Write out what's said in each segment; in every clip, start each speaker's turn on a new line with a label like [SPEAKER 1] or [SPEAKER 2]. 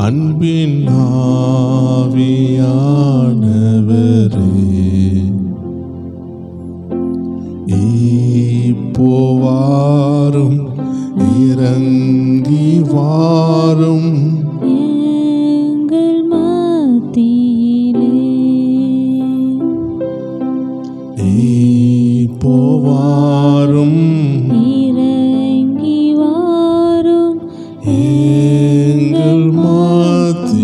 [SPEAKER 1] அன்பின் ஆவியானவரே, இப்போ வாரும், இறங்கி வாரும்
[SPEAKER 2] எங்கள் மத்தியிலே.
[SPEAKER 1] இப்போ வாரும்,
[SPEAKER 2] இறங்கி வாரும்
[SPEAKER 1] எங்கள் மத்தியிலே.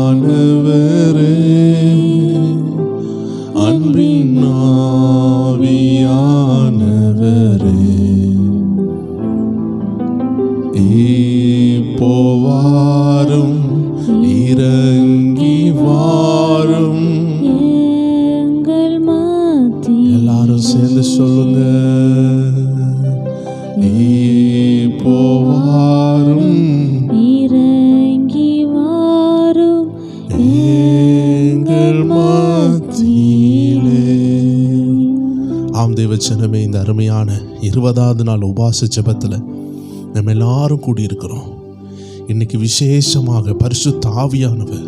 [SPEAKER 1] ஆவியானவரே, அன்பின் ஆவியானவரே, இப்போ வாரும், இறங்கி வாரும்
[SPEAKER 2] எங்கள் மத்தியிலே.
[SPEAKER 1] எல்லாரும் சேர்ந்து சொல்லுங்க. இப்போ வாரும்,
[SPEAKER 2] இறங்கி வாரும்
[SPEAKER 1] எங்கள் மத்தியிலே. ஆம் தேவச்சனமே, இந்த அருமையான 20வது நாள் உபாச ஜெபத்தில் நம்ம எல்லாரும் கூடியிருக்கிறோம். இன்னைக்கு விசேஷமாக பரிசுத்த ஆவியானவர்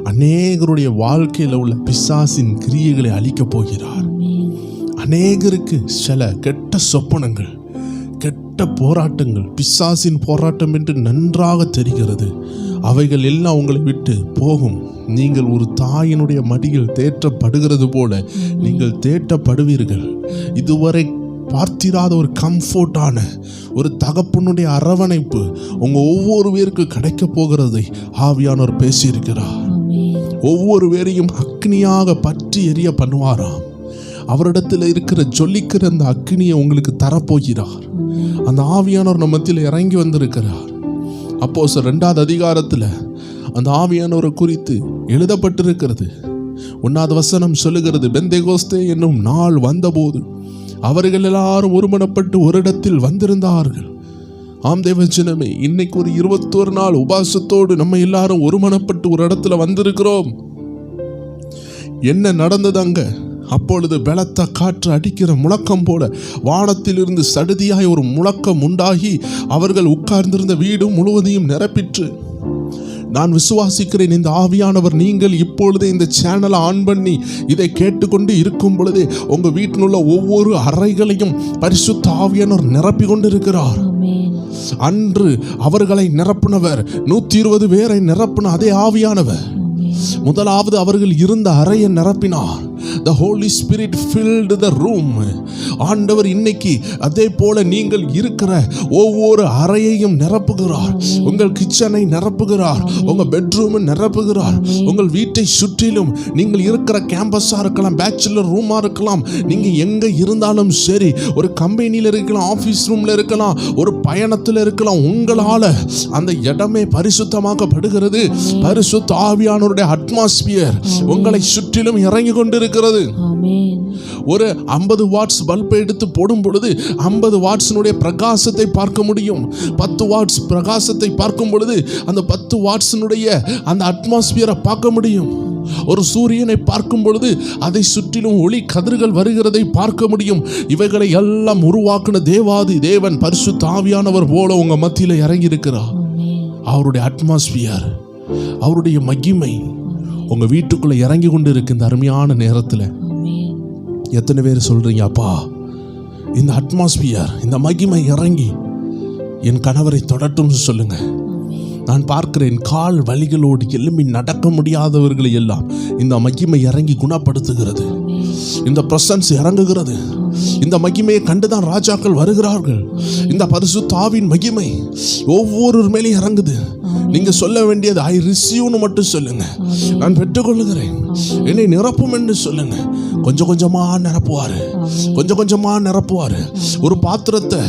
[SPEAKER 1] அநேகருடைய வாழ்க்கையில் உள்ள பிசாசின் கிரியைகளை அழிக்கப் போகிறார். அநேகருக்கு சில கெட்ட சொப்பனங்கள், கெட்ட போராட்டங்கள், பிசாசின் போராட்டம் என்று நன்றாக தெரிகிறது. அவைகள் எல்லாம் உங்களை விட்டு போகும். நீங்கள் ஒரு தாயினுடைய மடியில் தேற்றப்படுகிறது போல நீங்கள் தேற்றப்படுவீர்கள். இதுவரை பார்த்திராத ஒரு கம்ஃபோர்ட்டான ஒரு தகப்பனுடைய அரவணைப்பு உங்க ஒவ்வொரு பேருக்கு கிடைக்க போகிறதை ஆவியானவர் பேசியிருக்கிறார். ஒவ்வொரு பேரையும் அக்னியாக பற்றி எரிய பண்ணுவாராம். அவரிடத்தில் இருக்கிற ஜொலிக்கிற அந்த அக்னியை உங்களுக்கு தரப்போகிறார். அந்த ஆவியானவர் நம்ம மத்தியில் இறங்கி வந்திருக்கிறார். அப்போஸ்தலர் 2வது அதிகாரத்தில் அந்த ஆவியானவரை குறித்து எழுதப்பட்டிருக்கிறது. 1வது வசனம் சொல்லுகிறது, பெந்தேகோஸ்தே என்னும் நாள் வந்தபோது அவர்கள் எல்லாரும் ஒருமனப்பட்டு ஒரு இடத்தில் வந்திருந்தார்கள். ஆம் தேவஜனமே, இன்னைக்கு ஒரு 21 நாள் உபாசத்தோடு நம்ம எல்லாரும் ஒருமனப்பட்டு ஒரு இடத்துல வந்திருக்கிறோம். என்ன நடந்தது அங்க? அப்பொழுது பலத்த காற்று அடிக்கிற முழக்கம் போல வானத்திலிருந்து சடுதியாய் ஒரு முழக்கம் உண்டாகி அவர்கள் உட்கார்ந்திருந்த வீடு முழுவதையும் நிரப்பிற்று. நான் விசுவாசிக்கிறேன், இந்த ஆவியானவர் நீங்கள் இப்பொழுதே இந்த சேனலை ஆன் பண்ணி இதை கேட்டுக்கொண்டு இருக்கும் பொழுதே உங்க வீட்டில் உள்ள ஒவ்வொரு அறைகளையும் பரிசுத்த ஆவியானவர் நிரப்பி கொண்டு இருக்கிறார். அன்று அவர்களை நிரப்பினவர் 120 பேரை நிரப்பின அதே ஆவியானவர் முதலாவது அவர்கள் இருந்த அறையை நிரப்பினார். The Holy Spirit filled the room. ஆண்டவர் இன்னைக்கு அதே போல நீங்கள் இருக்கிற ஒவ்வொரு அறையையும் நிரப்புகிறார். உங்கள் கிச்சனை நிரப்புகிறார், உங்க பெட்ரூமை நிரப்புகிறார். உங்கள் வீட்டை சுற்றிலும் நீங்கள் இருக்கிற கேம்பஸா இருக்கலாம், பேச்சுலர் ரூமா இருக்கலாம், நீங்க எங்க இருந்தாலும் சரி, ஒரு கம்பெனியில் இருக்கலாம், ஆபீஸ் ரூம்ல இருக்கலாம், ஒரு பயணத்தில் இருக்கலாம், உங்களால அந்த இடமே பரிசுத்தமாக்கப்படுகிறது. பரிசுத்த ஆவியானவருடைய அட்மாஸ்பியர் உங்களை சுற்றிலும் இறங்கி கொண்டிருக்கிறது. ஒரு 50 வாட்ஸ் பல்பை எடுத்து போடும் பொழுது 50 வாட்ஸினுடைய பிரகாசத்தை பார்க்க முடியும். 10 வாட்ஸ் பிரகாசத்தை பார்க்கும் பொழுது அந்த 10 வாட்ஸினுடைய அந்த அட்மாஸ்பியரை பார்க்க முடியும். ஒரு சூரியனை பார்க்கும் பொழுது அதை சுற்றிலும் ஒளி கதிர்கள் வருகிறதை பார்க்க முடியும். இவைகளை எல்லாம் உருவாக்கின தேவாதி தேவன் பரிசுத்த ஆவியானவர் போல உங்க மத்தியில இறங்கி இருக்கிறார். அவருடைய அட்மாஸ்பியர், அவருடைய மகிமை உங்க வீட்டுக்குள்ள இறங்கி கொண்டு இருக்கு. இந்த அருமையான நேரத்துல எத்தனை பேர் சொல்றீங்க, அப்பா இந்த அட்மாஸ்பியர், இந்த மகிமை இறங்கி என் கணவரை தொடட்டும் சொல்லுங்க. நான் பார்க்கிறேன், கால் வலிகளோடு எழும்பி நடக்க முடியாதவர்களை எல்லாம் இந்த மகிமை இறங்கி குணப்படுத்துகிறது. இந்த பிரசன்ஸ் இறங்குகிறது. இந்த மகிமையை கண்டுதான் ராஜாக்கள் வருகிறார்கள். இந்த பரிசுத்த ஆவியின் மகிமை ஒவ்வொரு மேலேயும் இறங்குது. நீங்க சொல்ல வேண்டியது ஐ ரிசீவ்னு மட்டும் சொல்லுங்க. நான் பெற்றுக்கொள்ளுகிறேன், என்னை நிரப்பும் என்று சொல்லுங்க. கொஞ்சம் கொஞ்சமா நிரப்புவாரு, கொஞ்சம் கொஞ்சமா நிரப்புவாரு. ஒரு பாத்திரத்தை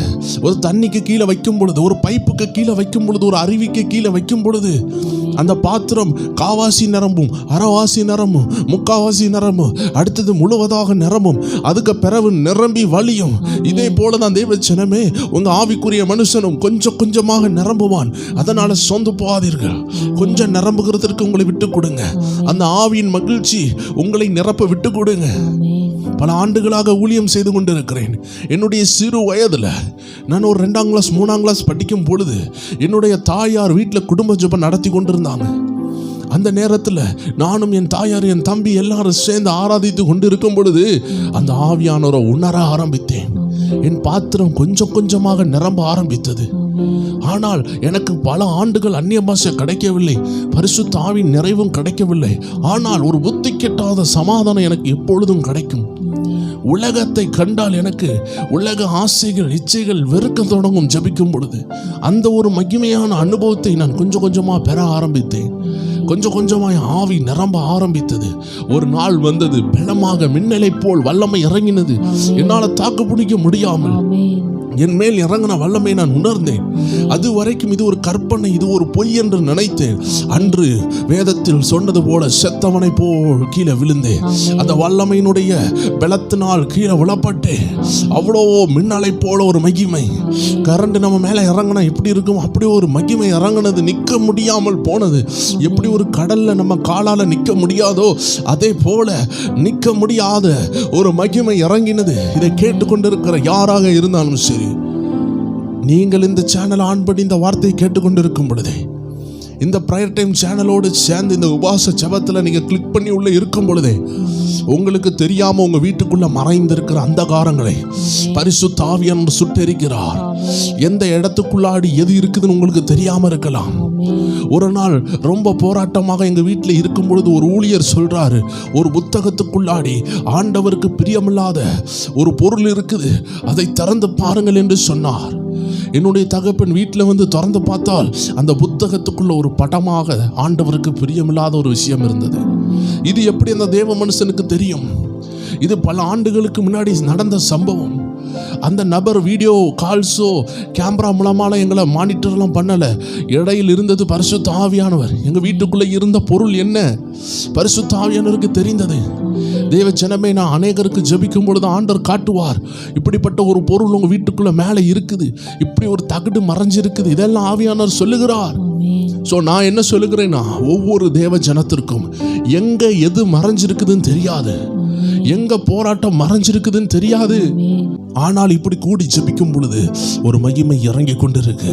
[SPEAKER 1] ஒரு தண்ணிக்கு கீழே வைக்கும் பொழுது, ஒரு பைப்புக்கு கீழே வைக்கும் பொழுது, ஒரு அருவிக்கு கீழே வைக்கும் பொழுது அந்த பாத்திரம் காவாசி நிரம்பும், அரைவாசி நிரம்பும், முக்காவாசி நிரம்பும், அடுத்தது முழுவதாக நிரம்பும், அதுக்கு பிறகு நிரம்பி வழியும். இதே போலதான் தேவச்சனமே உங்க ஆவிக்குரிய மனுஷனும் கொஞ்சம் கொஞ்சமாக நிரம்புவான். அதனால சொந்து போகாதீர்கள். கொஞ்சம் நிரம்புகிறதற்கு உங்களை விட்டு கொடுங்க. அந்த ஆவியின் மகிழ்ச்சி உங்களை நிரப்ப விட்டு கொடுங்க. பல ஆண்டுகளாக ஊழியம் செய்து கொண்டிருக்கிறேன். என்னுடைய சிறு வயதில் நான் ஒரு 2ஆம் கிளாஸ் 3ஆம் கிளாஸ் படிக்கும் பொழுது என்னுடைய தாயார் வீட்டில் குடும்ப ஜெபம் நடத்தி கொண்டிருந்தாங்க. அந்த நேரத்தில் நானும் என் தாயார் என் தம்பி எல்லாரும் சேர்ந்து ஆராதித்து கொண்டிருக்கும் பொழுது அந்த ஆவியானவரை உணர ஆரம்பித்தேன். என் பாத்திரம் கொஞ்சம் கொஞ்சமாக நிரம்ப ஆரம்பித்தது. ஆனால் எனக்கு பல ஆண்டுகள் அந்நிய பாஷை கிடைக்கவில்லை, பரிசுத்த ஆவியின் நிறைவும் கிடைக்கவில்லை. ஆனால் ஒரு புத்தி கெட்டாத சமாதானம் எனக்கு எப்பொழுதும் கிடைக்கும். உலகத்தை கண்டால் எனக்கு உலக ஆசைகள் இச்சைகள் வெறுக்க தொடங்கும். ஜபிக்கும் பொழுது அந்த ஒரு மகிமையான அனுபவத்தை நான் கொஞ்சம் கொஞ்சமாக பெற ஆரம்பித்தேன். கொஞ்சம் கொஞ்சமாய் ஆவி நிரம்ப ஆரம்பித்தது. ஒரு நாள் வந்தது, பலமாக மின்னலை போல் வல்லமை இறங்கினது. என்னால் தாக்கு பிடிக்க முடியாமல் என் மேல் இறங்கின வல்லமை நான் உணர்ந்தேன். அது வரைக்கும் இது ஒரு கற்பனை, இது ஒரு பொய் என்று நினைத்தேன். அன்று வேதத்தில் சொன்னது போல செத்தவனை போல் கீழே விழுந்தேன். அந்த வல்லமையினுடைய பலத்தினால் கீழே விழப்பட்டேன். அவ்வளோ மின்னலை போல ஒரு மகிமை. கரண்ட் நம்ம மேலே இறங்கினா எப்படி இருக்கும், அப்படி ஒரு மகிமை இறங்கினது. நிற்க முடியாமல் போனது. எப்படி ஒரு கடல்ல நம்ம காலால் நிற்க முடியாதோ அதே போல நிற்க முடியாத ஒரு மகிமை இறங்கினது. இதை கேட்டுக்கொண்டிருக்கிற யாராக இருந்தாலும் சரி, நீங்கள் இந்த சேனல் ஆன் பண்ணி இந்த வார்த்தையை கேட்டுக்கொண்டிருக்கும் பொழுதே, இந்த ப்ரேயர் டைம் சேனலோடு சேர்ந்து இந்த உபவாச ஜெபத்தில் நீங்கள் கிளிக் பண்ணி உள்ள இருக்கும் பொழுதே, உங்களுக்கு தெரியாம உங்க வீட்டுக்குள்ள மறைந்திருக்கிற அந்தகாரங்களை பரிசுத்த ஆவியானவர் சுட்டெரிக்கிறார். எந்த இடத்துக்குள்ளாடி எது இருக்குதுன்னு உங்களுக்கு தெரியாம இருக்கலாம். ஒரு நாள் ரொம்ப போராட்டமாக எங்க வீட்டில் இருக்கும் பொழுது ஒரு ஊழியர் சொல்றாரு, ஒரு புத்தகத்துக்குள்ளாடி ஆண்டவருக்கு பிரியமில்லாத ஒரு பொருள் இருக்குது, அதை திறந்து பாருங்கள் என்று சொன்னார். என்னுடைய தகப்பன் வீட்டில் வந்து திறந்து பார்த்தால் அந்த புத்தகத்துக்குள்ள ஒரு படமாக ஆண்டவருக்கு பிரியமில்லாத ஒரு விஷயம் இருந்தது. இது எப்படி அந்த தேவ மனுஷனுக்கு தெரியும்? இது பல ஆண்டுகளுக்கு முன்னாடி நடந்த சம்பவம். அந்த நபர் வீடியோ கால்ஸோ கேமரா மூலமாக எங்களை மானிட்டர்லாம் பண்ணலை. இடையில் இருந்தது பரிசுத்த ஆவியானவர். எங்கள் வீட்டுக்குள்ளே இருந்த பொருள் என்ன பரிசுத்த ஆவியானவருக்கு தெரிந்தது. தேவ ஜனமே, நான் அநேகருக்கு ஜெபிக்கும் பொழுது ஆண்டவர் காட்டுவார், இப்படிப்பட்ட ஒரு பொருள் உங்கள் வீட்டுக்குள்ளே மேலே இருக்குது, இப்படி ஒரு தகடு மறைஞ்சிருக்குது, இதெல்லாம் ஆவியானவர் சொல்லுகிறார். ஸோ நான் என்ன சொல்லுகிறேன்னா, ஒவ்வொரு தேவ ஜனத்திற்கும் எங்கே எது மறைஞ்சிருக்குதுன்னு தெரியாது, எங்க போராட்டம் மறைஞ்சிருக்குதுன்னு தெரியாது. ஆனால் இப்படி கூடி ஜெபிக்கும் பொழுது ஒரு மகிமை இறங்கி கொண்டிருக்கு.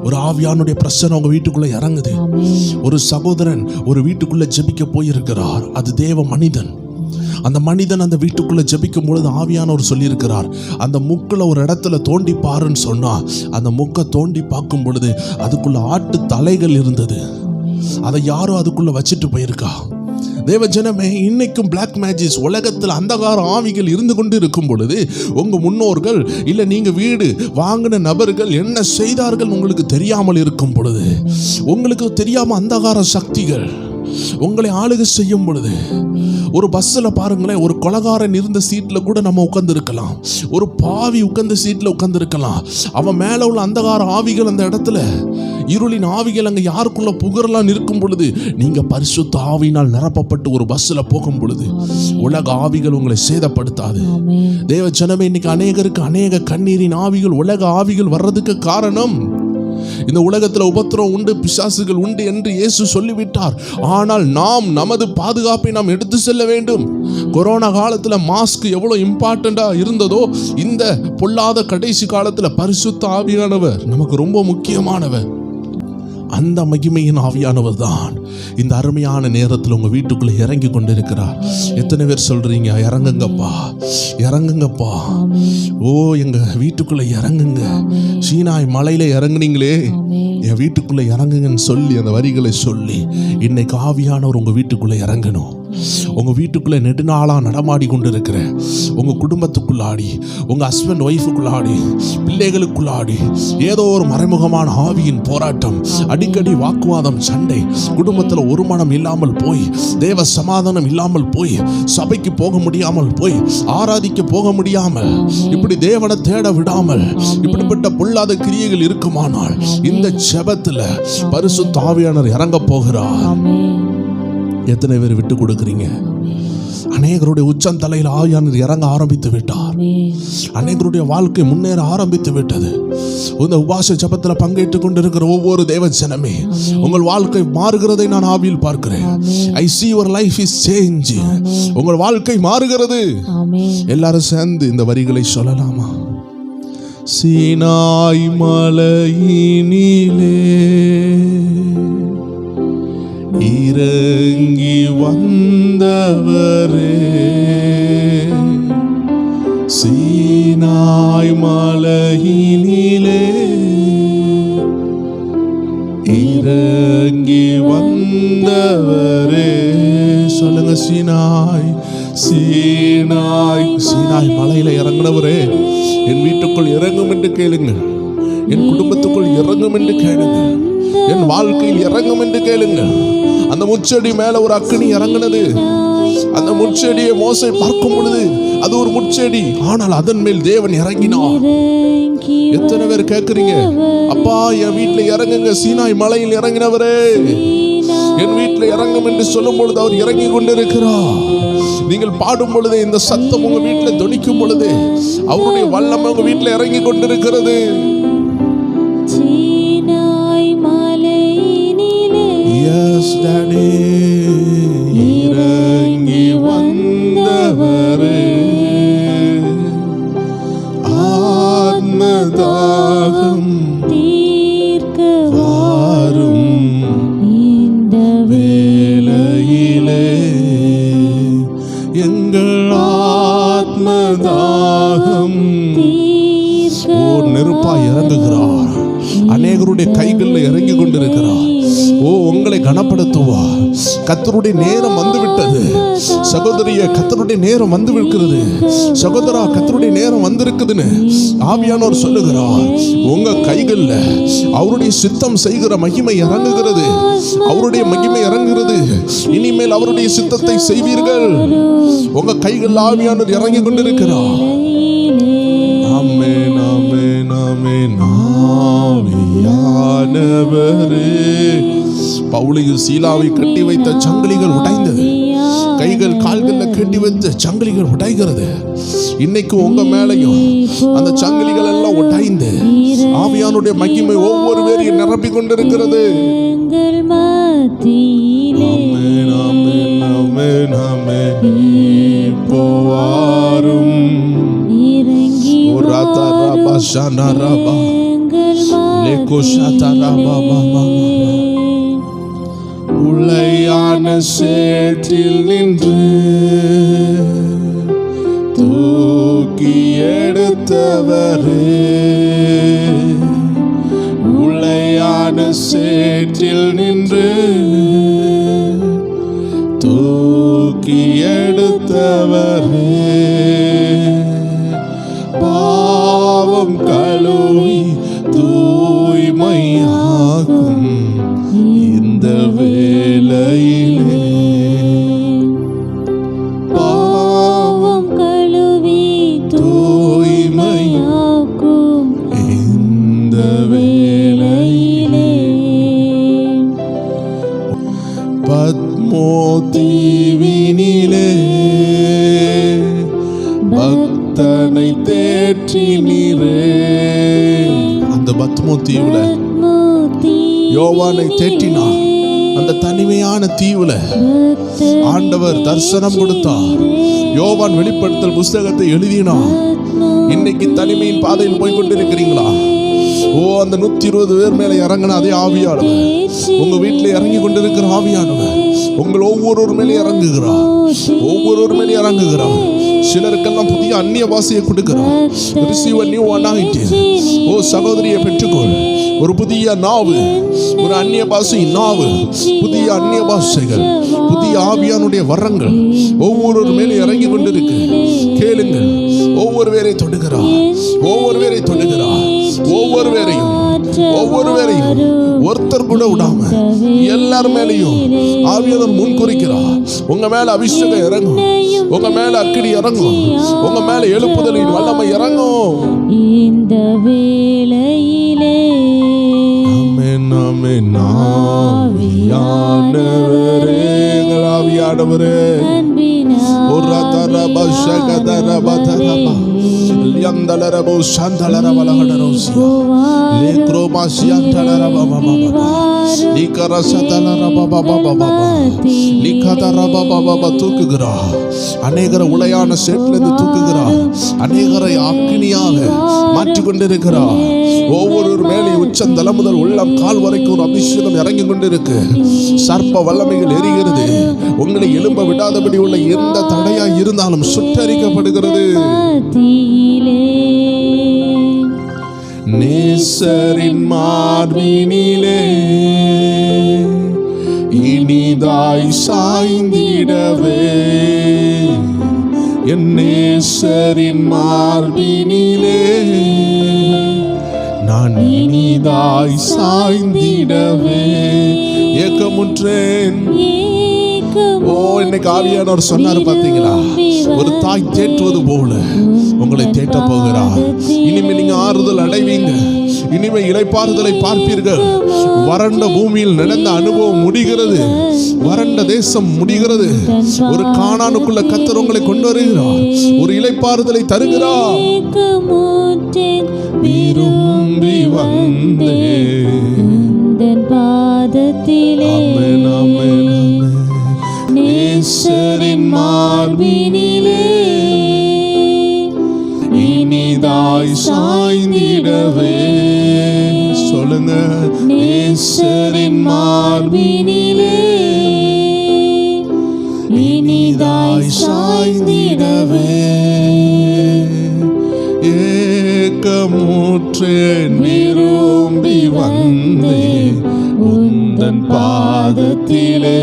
[SPEAKER 1] ஒரு ஆவியானுடைய பிரச்சனை உங்க வீட்டுக்குள்ள இறங்குது. ஒரு சகோதரன் ஒரு வீட்டுக்குள்ள ஜெபிக்க போயிருக்கிறார். அது தேவ மனிதன். அந்த மனிதன் அந்த வீட்டுக்குள்ள ஜெபிக்கும் பொழுது ஆவியானவர் சொல்லியிருக்கிறார், அந்த முக்கில் ஒரு இடத்துல தோண்டி பாருன்னு சொன்னா, அந்த முக்கை தோண்டி பார்க்கும் பொழுது அதுக்குள்ள ஆட்டு தலைகள் இருந்தது. அதை யாரோ அதுக்குள்ள வச்சுட்டு போயிருக்கா. தேவ ஜனமே, இன்னைக்கும் பிளாக் மேஜிக்ஸ் உலகத்தில் அந்தகார ஆவிகள் இருந்து கொண்டு இருக்கும் பொழுது, உங்க முன்னோர்கள் இல்ல நீங்க வீடு வாங்கின நபர்கள் என்ன செய்தார்கள் உங்களுக்கு தெரியாமல் இருக்கும் பொழுது, உங்களுக்கு தெரியாம அந்தகார சக்திகள் உங்களை ஆளுகை செய்யும் பொழுது, ஒரு பஸ்ஸில் பாருங்களேன், ஒரு கொலகாரன் இருந்த சீட்டில் கூட நம்ம உட்கார்ந்துருக்கலாம், ஒரு பாவி உட்கார்ந்த சீட்டில் உட்கார்ந்துருக்கலாம். அவன் மேலே உள்ள அந்தகார ஆவிகள் அந்த இடத்துல, இருளின் ஆவிகள் அங்கே யாருக்குள்ள புகழலாம் இருக்கும் பொழுது, நீங்க பரிசுத்த ஆவியினால் நிரப்பப்பட்டு ஒரு பஸ்ஸில் போகும் பொழுது உலக ஆவிகள் உங்களை சேதப்படுத்தாது. தேவ ஜனமே, இன்னைக்கு அநேகருக்கு அநேக கண்ணீரின் ஆவிகள் உலக ஆவிகள் வர்றதுக்கு காரணம், இந்த உலகத்தில் உபத்திரம் உண்டு, பிசாசுகள் உண்டு என்று இயேசு சொல்லிவிட்டார். ஆனால் நாம் நமது பாதுகாப்பை நாம் எடுத்து செல்ல வேண்டும். கொரோனா காலத்தில் மாஸ்க் எவ்வளவு இம்பார்ட்டண்டா இருந்ததோ, இந்த பொல்லாத கடைசி காலத்தில் பரிசுத்த ஆவியானவர் நமக்கு ரொம்ப முக்கியமானவர். அந்த மகிமையின் ஆவியானவர் தான் இந்த அருமையான நேரத்தில் உங்க வீட்டுக்குள்ள இறங்கி கொண்டிருக்கிறார். எத்தனை பேர் சொல்றீங்க, இறங்குங்கப்பா இறங்குங்கப்பா, ஓ எங்க வீட்டுக்குள்ள இறங்குங்க. சீனாய் மலையில இறங்குனீங்களே, என் வீட்டுக்குள்ள இறங்குங்கன்னு சொல்லி அந்த வரிகளை சொல்லி இன்னைக்கு ஆவியானவர் உங்க வீட்டுக்குள்ள இறங்கணும். உங்க வீட்டுக்குள்ள நெடுநாளா நடமாடி கொண்டு இருக்கிற உங்க குடும்பத்துக்குள்ளாடி, உங்க ஹஸ்பண்ட் ஒய்ஃபுக்குள்ளாடி, பிள்ளைகளுக்குள்ளாடி ஏதோ ஒரு மறைமுகமான ஆவியின் போராட்டம், அடிக்கடி வாக்குவாதம், சண்டை, குடும்பத்தில் ஒரு மனம் இல்லாமல் போய், தேவ சமாதானம் இல்லாமல் போய், சபைக்கு போக முடியாமல் போய், ஆராதிக்க போக முடியாமல், இப்படி தேவனை தேட விடாமல் இப்படிப்பட்ட பொல்லாத கிரியைகள் இருக்குமானால் இந்த ஜெபத்துல பரிசுத்த ஆவியானவர் இறங்க போகிறார். எத்தனை பேர் விட்டு கொடுக்குறீங்க? அநேகருடைய உச்சம் தலையில் ஆவியானவர் இறங்க ஆரம்பித்து விட்டார்.
[SPEAKER 2] ஆமென்.
[SPEAKER 1] அநேகருடைய வாழ்க்கை முன்னேற ஆரம்பித்து விட்டது. இந்த உபாச ஜெபத்தில் பங்கேற்றுக் கொண்டிருக்கிற ஒவ்வொரு தேவ ஜனமே, உங்கள் வாழ்க்கை மாறுகிறதை நான் ஆவியில் பார்க்கிறேன். ஐ see your life is change. உங்கள் வாழ்க்கை மாறுகிறது.
[SPEAKER 2] ஆமென்.
[SPEAKER 1] எல்லாரும் சேர்ந்து இந்த வரிகளை சொல்லலாமா? சீனாய் மலையினிலே இறங்கி வந்தவரே, சீனாய் மலையினிலே இறங்கி வந்தவரே. சொல்லுங்க, சீனாய் சீனாய் சீனாய் மலையில இறங்கினவரே, என் வீட்டுக்குள் இறங்கும் என்று கேளுங்கள், என் குடும்பத்துக்குள் இறங்கும் என்று கேளுங்கள், என் வாழ்க்கையில் இறங்கும் என்று கேளுங்கள். அந்த முச்செடி மேல ஒரு அக்கினி இறங்கினது. அந்த முச்செடியை மோசே பார்க்கும் பொழுது அது ஒரு முச்செடி, ஆனால் அதன் மேல் தேவன் இறங்கினார். எத்தனை பேர் கேட்குறீங்க, அப்பா என் வீட்டுல இறங்குங்க, சீனாய் மலையில் இறங்கினவரே என் வீட்டில் இறங்கும் என்று சொல்லும் பொழுது அவர் இறங்கி கொண்டிருக்கிறார். நீங்கள் பாடும் பொழுது இந்த சத்தம் உங்க வீட்டில் தொனிக்கும் பொழுது அவருடைய வல்லமை உங்க வீட்டில் இறங்கி கொண்டிருக்கிறது. Yes, Daddy, இறங்கி வந்தவரே, ஆத்மதாகம் தீர்க்க வாரும் இந்த வேளையிலே, எங்கள் ஆத்மதாகம் ஓ நெருப்பாய் இறங்குகிறார். அநேகருடைய கைகளில் இறங்கி கொண்டிருக்கிறார். ஓ உங்களை கனப்படுத்துவா. கர்த்தருடைய நேரம் வந்துவிட்டது. சகோதரிய, கர்த்தருடைய நேரம் வந்து விடுகிறது. சகோதரா, கர்த்தருடைய நேரம் வந்திருக்குதுன்னு ஆவியானவர் சொல்லுகிறார். உங்க கைகள்ல அவருடைய சித்தம் செய்கிற மகிமை இறங்குகிறது. அவருடைய மகிமை இறங்குகிறது. இனிமேல் அவருடைய சித்தத்தை செய்வீர்கள். உங்க கைகள் ஆவியானவர் இறங்கி கொண்டிருக்கிறார். ஆமென், ஆமென், ஆமென். ஆவியானவரே, பவுலையும் சீலாவை கட்டி வைத்த சங்கிலிகள் உடைந்தது. கைகள் கால்களில் கட்டி வைத்த சங்கிலிகள் உடைகிறது. இன்னைக்கு உங்க மேலையும் அந்த சங்கிலிகள் எல்லாம் உடைந்து ஆவியானுடைய மகிமை ஒவ்வொரு பேரையும் நிரப்பிக் கொண்டிருக்கிறது. ஆமென், ஆமென், ஆமென், ஆமென். போவாரும் ஒரு ராபா ஷானா ராபா லேகோ ஷாதா ராபா மாமா, உளையான சேற்றில் நின்று தூக்கி எடுத்தவரே, உளையான சேற்றில் நின்று தூக்கி எடுத்தவரே, பாவம் கழுவி தூய்மையாக்கும் இந்த வேளையிலே, பாவம் கழுவி தூய்மையாக்கும் இந்த வேளையிலே, பத்மோ தீவினிலே பக்தனை தேற்றினீரே. அந்த பத்மோ தீவுல யோவானை தேற்றினார். அந்த தனிமையான தீவுல ஆண்டவர் தரிசனம் கொடுத்தார். யோவான் வெளிப்படுத்தல் புஸ்தகத்தை எழுதினார். இன்னைக்கு தனிமையின் பாதையில் போய் கொண்டிருக்கிறீங்களா? ஓ அந்த 120 பேர் மேல இறங்கின அதே ஆவியானவர் உங்க வீட்டில் இறங்கி கொண்டிருக்கிற ஆவியானவர் உங்கள் ஒவ்வொரு மேலே இறங்குகிறார். ஒவ்வொரு மேலே இறங்குகிறார். சிலருக்கெல்லாம் புதிய அந்நிய பாஷையை கொடுக்கிறார். Receive a new anointing. ஓ சகோதரியை பெற்றுக்கொள். ஒரு புதிய நாவு, ஒரு அந்நிய பாஷை நாவு, புதிய அந்நிய பாஷைகள், புதிய ஆவியானுடைய வரங்கள் ஒவ்வொரு மேலே இறங்கி கொண்டிருக்கு. கேளுங்கள். ஒவ்வொரு பேரை தொடுகிறார். ஒவ்வொரு பேரை தொடுகிறார். ஒவ்வொரு பேரையும் ஒருத்தர் கூட விடாம எல்லார் மேலையும் ஆவியானவர் முன் குறிக்கிறார். உங்க மேல அபிஷேகம் இறங்கும். உங்க மேல அக்கினி இறங்கும். உங்க மேல எழுப்புதலின் வல்லமை இறங்கும் இந்த வேளையிலே. ஆமென், ஆமென். ஆவியானவரே, ஆவியானவரே, ஒரு தூக்குகிறார். அநேகரை உளையான சேற்றிலிருந்து தூக்குகிறார். அநேகரை அக்கினியாக மாற்றிக் கொண்டிருக்கிறார். ஒவ்வொரு மேலே உச்சந்தலை முதல் உள்ளம் கால் வரைக்கும் ஒரு அபிஷேகம் இறங்கி கொண்டிருக்கு. சர்ப்ப வல்லமைகள் எரிகிறது. உங்களை எழும்ப விடாதபடி உள்ள எந்த தடையா இருந்தாலும் சுட்டரிக்கப்படுகிறது. நேசரின் மார்பினிலே இனிதாய் சாய்ந்திடவே, என் நேசரின் மார்பினிலே நான் இனிதாய் சாய்ந்திடவே ஏக்கமுற்றேன். ஓ, இன்னைக்கு ஆவியானவர் சொன்னாரு பாத்தீங்களா, ஒரு தாய் தேற்றுவது போல உங்களை தேற்ற போகிறார். இனிமே நீங்க ஆறுதல் அடைவீங்க. இனிமே இளைப்பாறுதலை பார்ப்பீர்கள். வறண்ட பூமியில் நடந்த அனுபவம் முடிகிறது. வறண்ட தேசம் முடிகிறது. ஒரு கானானுக்குள்ள கர்த்தர் உங்களை கொண்டு வருகிறார். ஒரு இளைப்பாறுதலை தருகிறார். விரும்பி வந்தே
[SPEAKER 2] பாதத்திலே
[SPEAKER 1] நேசரின் மார்பினிலே இனிதாய் சாய்ந்திடவே. சொல்லுங்க, நேசரின் மார்பினிலே இனிதாய் சாய்ந்திடவே ஏக்கமுற்றேன். விரும்பி வந்தே உந்தன் பாதத்திலே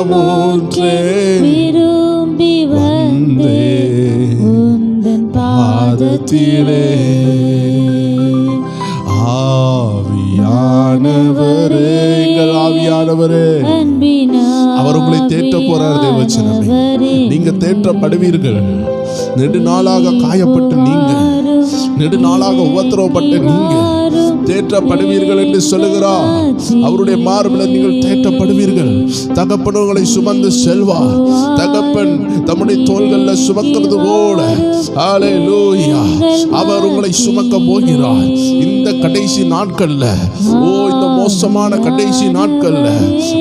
[SPEAKER 1] ஏக்கமுற்றேன்.
[SPEAKER 2] விரும்பி வந்தே உந்தன்
[SPEAKER 1] பாதத்திலே. ஆவியானவரே, எங்கள் ஆவியானவரே, அவர் உங்களை தேற்ற போறார். தேவச்சனமே, நீங்க தேற்றப்படுவீர்கள். நெடுநாளாக காயப்பட்டு நீங்க, நெடுநாளாக உபத்திரவப்பட்டு நீங்க தேற்றப்படுவீர்கள் என்று சொல்லுகிறார். அவருடைய மார்பில் நீங்கள் தேற்றப்படுவீர்கள். தகப்பனங்களை சுமந்து செல்வார். தகப்பன் தம்முடைய தோள்கள்ல சுமக்கிறது போல ஹல்லேலூயா அவர் உங்களை சுமக்க போகிறார். இந்த கடைசி நாட்கள்ல, இந்த மோசமான கடைசி நாட்கள்ல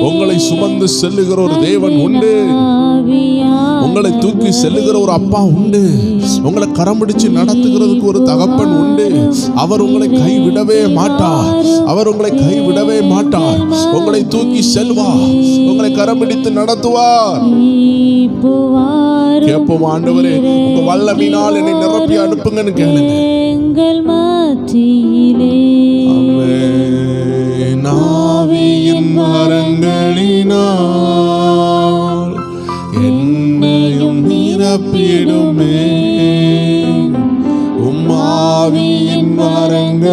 [SPEAKER 1] உங்களை சுமந்து செல்லுகிற ஒரு தேவன் உண்டு. உங்களை தூக்கி செல்லுகிற ஒரு அப்பா உண்டு. உங்களை கரம் பிடிச்சு நடத்துகிறதுக்கு ஒரு தகப்பன் உண்டு. அவர் உங்களை கைவிடவே மாட்டார். அவர் உங்களை கைவிடவே மாட்டார். உங்களை தூக்கி செல்வார். உங்களை கரம் பிடித்து நடத்துவார். கேட்போம், ஆண்டவரே உங்க வல்லமையினால் என்னை நிரப்பி அனுப்புங்கன்னு கேளுங்க.
[SPEAKER 2] எங்கள் மத்தியிலே
[SPEAKER 1] நாவியின் வரங்களினால் என்னையும் நிரப்பிடுமே. உம்மாவியின் வரங்களினால்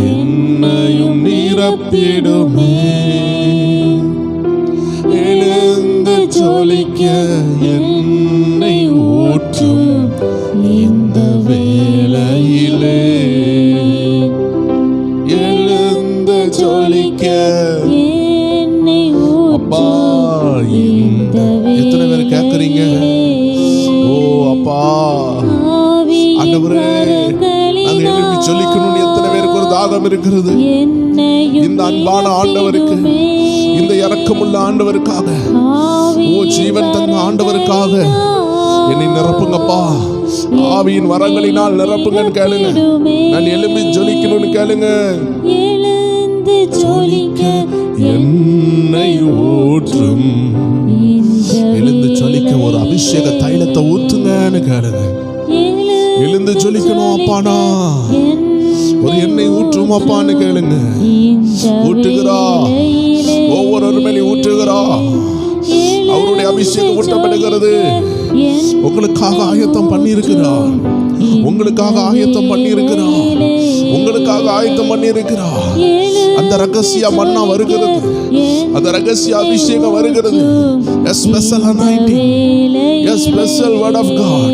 [SPEAKER 1] என்னையும் நிரப்பிடுமே. எழுந்து ஜொலிக்க என்னை ஊற்றும் இந்த வேளையிலே. எழுந்து ஜொலிக்க
[SPEAKER 2] என்னை
[SPEAKER 1] அப்பா. எத்தனை பேர் கேட்கறீங்க? ஓ அப்பா, ஆண்டவரே நாங்க எழுப்பி ஜொலிக்கணும்னு எத்தனை பேருக்கு ஒரு தாகம் இருக்கிறது? இந்த அன்பான ஆண்டவருக்கு, இந்த இரக்கமுள்ள ஆண்டவருக்காக, ஓ ஜீவன் தந்த ஆண்டவருக்காக என்னை நிரப்புங்கப்பா. ஆவியின் வரங்களினால் நிரப்புங்கன்னு கேளுங்க. நான் எழுப்பி ஜொலிக்கணும்னு கேளுங்க. ஜொலிக்க என்னை ஊற்றும். எழுந்து ஜொலிக்க ஒரு அபிஷேக தைலத்தை ஊத்துங்கன்னு கேளுங்க. எழுந்து ஜொலிக்கணும் அப்பானா, ஒரு எண்ணெய் ஊற்றும் அப்பான்னு கேளுங்க. ஊற்றுகிறா, ஒவ்வொரு மேலையும் ஊற்றுகிறா. அவருடைய அபிஷேகம் ஊற்றப்படுகிறது. உங்களுக்காக ஆயத்தம் பண்ணி இருக்கிறார். உங்களுக்காக ஆயத்தம் பண்ணி இருக்கிறார். உங்களுக்காக ஆயத்தம் பண்ணி இருக்கிறார். அந்த ரகசிய மன்னா வருகிறது. அந்த ரகசிய அபிஷேகம் வருகிறது. A special anointing, a special word of God,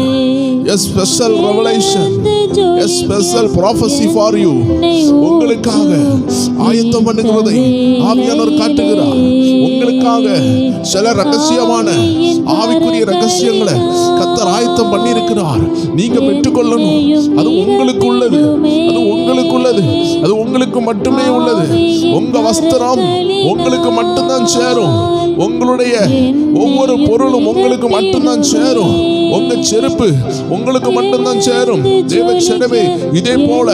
[SPEAKER 1] a special revelation, a special prophecy for you. உங்களுக்காக ஆயத்தம் பண்ணுகிறதை ஆவியானவர் காட்டுகிறார். உங்களுக்காக சில ரகசியமான ஆவிக்குரிய ரகசியங்களை கர்த்தர் ஆயத்தம் பண்ணி இருக்கிறார். நீங்க பெற்றுக்கொள்ளணும். அது உங்களுக்கு உள்ளது, அது உங்களுக்கு உள்ளது, அது உங்களுக்கு மட்டுமே உள்ளது. உங்க வஸ்திரம் உங்களுக்கு மட்டும்தான் சேரும். உங்களுடைய ஒவ்வொரு பொருளும் உங்களுக்கு மட்டும்தான் சேரும். உங்க செருப்பு உங்களுக்கு மட்டும்தான் சேரும். தேவச்சனமே, இதே போல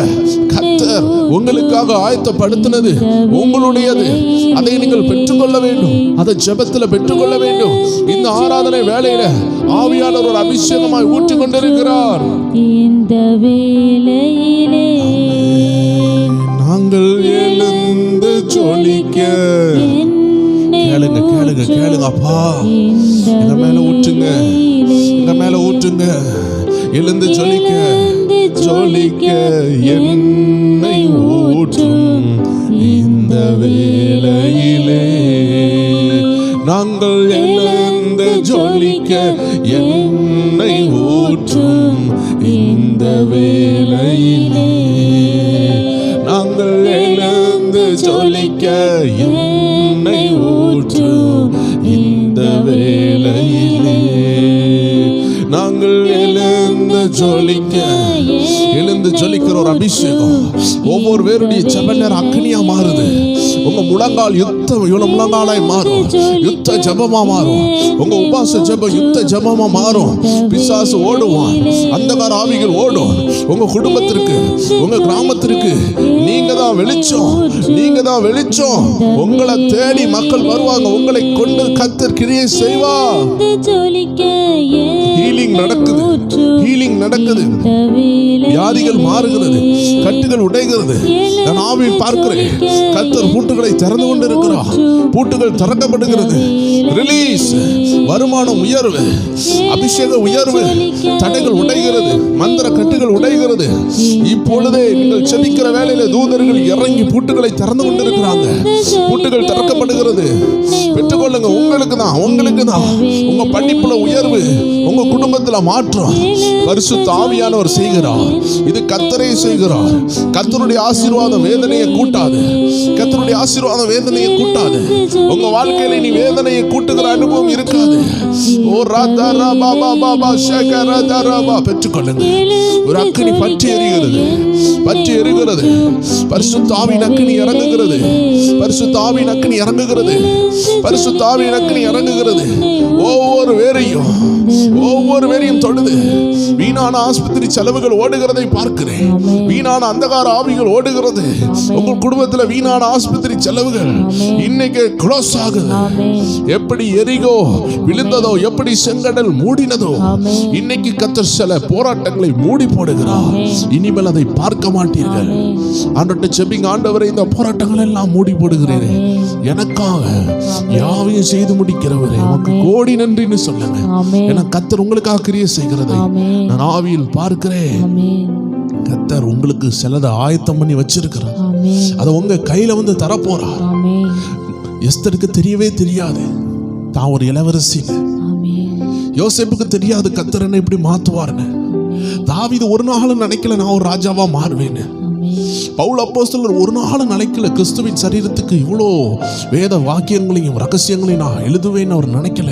[SPEAKER 1] கர்த்தர் உங்களுக்காக ஆயத்தப்படுத்தினது உங்களுடையது. அதை நீங்கள் பெற்றுக்கொள்ள வேண்டும். அதை ஜெபத்துல பெற்றுக்கொள்ள வேண்டும். இந்த ஆராதனை வேளையில ஆவியானவர் ஒரு அபிஷேகமாய் ஊற்றி கொண்டிருக்கிறார்.
[SPEAKER 2] இந்த வேளையிலே
[SPEAKER 1] நாங்கள் எழுந்து ஜொலிக்க, கேளுங்க கேளுங்க கேளுங்க. அப்பா, எங்க மேல ஊற்றுங்க, எங்க மேல ஊற்றுங்க. எழுந்து ஜொலிக்க ஜொலிக்க என்னை ஊற்றும் இந்த வேளையிலே. நாங்கள் எழுந்து ஜொலிக்க என்னை ஊற்றும் இந்த வேளையிலே. நாங்கள் எழுந்து ஜொலிக்க என்னை ஊற்றும் இந்த வேளையிலே. நாங்கள் எழுந்து ஜொலிக்க, எழுந்து ஜொலிக்கிற ஒரு அபிஷேகம் ஒவ்வொரு பேருடைய ஜெப நேரம் அக்னியா மாறுது. உங்க முழங்கால் யுத்தம் இவ்வளவு முழங்காலாய் மாறும், யுத்த ஜெபமா மாறும். உங்க உபாச ஜெபம் யுத்த ஜெபமா மாறும். பிசாசு ஓடுவான், அந்தகார ஆவிகள் ஓடும். உங்க குடும்பத்திற்கு, உங்க கிராமத்திற்கு நீங்க தான் வெளிச்சம், நீங்க தான் வெளிச்சம். உங்களை தேடி மக்கள் வருவாங்க. உங்களை கொண்டு கர்த்தர் கிரியை செய்வார். ஹீலிங் நடக்குது, ஹீலிங் நடக்குது. வியாதிகள் மாறுகிறது, கட்டுகள் உடைகிறது. நான் ஆவியில் பார்க்கிறேன். கர்த்தர் பூட்டுகளை திறந்து கொண்டு இருக்கிறார். பூட்டுகள் திறக்கப்படுகிறது. ரிலீஸ், வருமானம் உயர்வு, அபிஷேக உயர்வு. தடைகள் உடைகிறது, மந்திர கட்டுகள் உடைகிறது. இப்பொழுதே நீங்கள் செபிக்கிற வேளையில தூதர்கள் இறங்கி பூட்டுகளை திறந்து கொண்டிருக்கிறாங்க. பூட்டுகள் திறக்கப்படுகிறது. பெற்றுக்கொள்ளுங்க. உங்களுக்கு தான், உங்களுக்கு தான். உங்க படிப்புல உயர்வு, உங்க குடும்பத்துல மாற்றம் பரிசுத்த ஆவியானவர் செய்கிறார். இது கர்த்தரே செய்கிறார். கர்த்தருடைய ஆசீர்வாதம் வேதனையை கூட்டாது. கர்த்தருடைய ஆசீர்வாதம் வேதனையை கூட்டாது. உங்க வாழ்க்கையில நீ வேதனையை கூட்டுகிற அனுபவம் இருக்காது. ஓ ராதா ராபா பாபா ஷேகரா தரபா. பெற்றுக்கொள்ளுங்க. ஒரு அக்கினி பற்றி எரிகிறது, பற்றி எரிகிறது. பரிசுத்த ஆவியின் அக்கினி இறங்குகிறது. பரிசுத்த ஆவியின் அக்கினி இறங்குகிறது. பரிசுத்த ஆவியின் அக்கினி இறங்குகிறது. ஒவ்வொரு வேரையும் தொடுது. வீணான ஆஸ்பத்திரி செலவுகள் ஓடுகிறதை பார்க்கிறேன். வீணான அந்தகார ஆவிகள் ஓடுகிறது. உங்கள் குடும்பத்தில் வீணான ஆஸ்பத்திரி செலவுகள் இன்னைக்கு க்ளோஸ் ஆகுது. எப்படி எரிகோ விழுந்ததோ, எப்படி செங்கடல் மூடினதோ, இன்னைக்கு கர்த்தர் சில போராட்டங்களை மூடி போடுகிறார். இனிமேல் அதை பார்க்க மாட்டீர்கள். ஆண்டவரே செபிங்க. ஆண்டவரே, இந்த போராட்டங்கள் எல்லாம் மூடி போடுகிறேன். எனக்காக யாவையும் செய்து முடிக்கிறவரே, உனக்கு கோடி நன்றின்னு சொல்லுங்க. ஏன்னா கர்த்தர் உங்களுக்காக கிரியை செய்கிறதை நான் ஆவியில் பார்க்கிறேன். கர்த்தர் உங்களுக்கு சிலதை ஆயத்தம் பண்ணி வச்சிருக்கிறார். அதை உங்க கையில வந்து தரப்போறார். எஸ்தருக்கு தெரியவே தெரியாது தான் ஒரு இளவரசின்னு. யோசேப்புக்கு தெரியாது கர்த்தர் என்ன இப்படி மாத்துவார்னு. தாவீது ஒரு நாளும் நினைக்கல நான் ஒரு ராஜாவா மாறுவேன்னு. பவுல் அப்போஸ்தலர் ஒரு நாளும் நினைக்கல கிறிஸ்துவின் சரீரத்துக்கு இவ்வளோ வேத வாக்கியங்களையும் ரகசியங்களையும் நான் எழுதுவேன்னு அவர் நினைக்கல.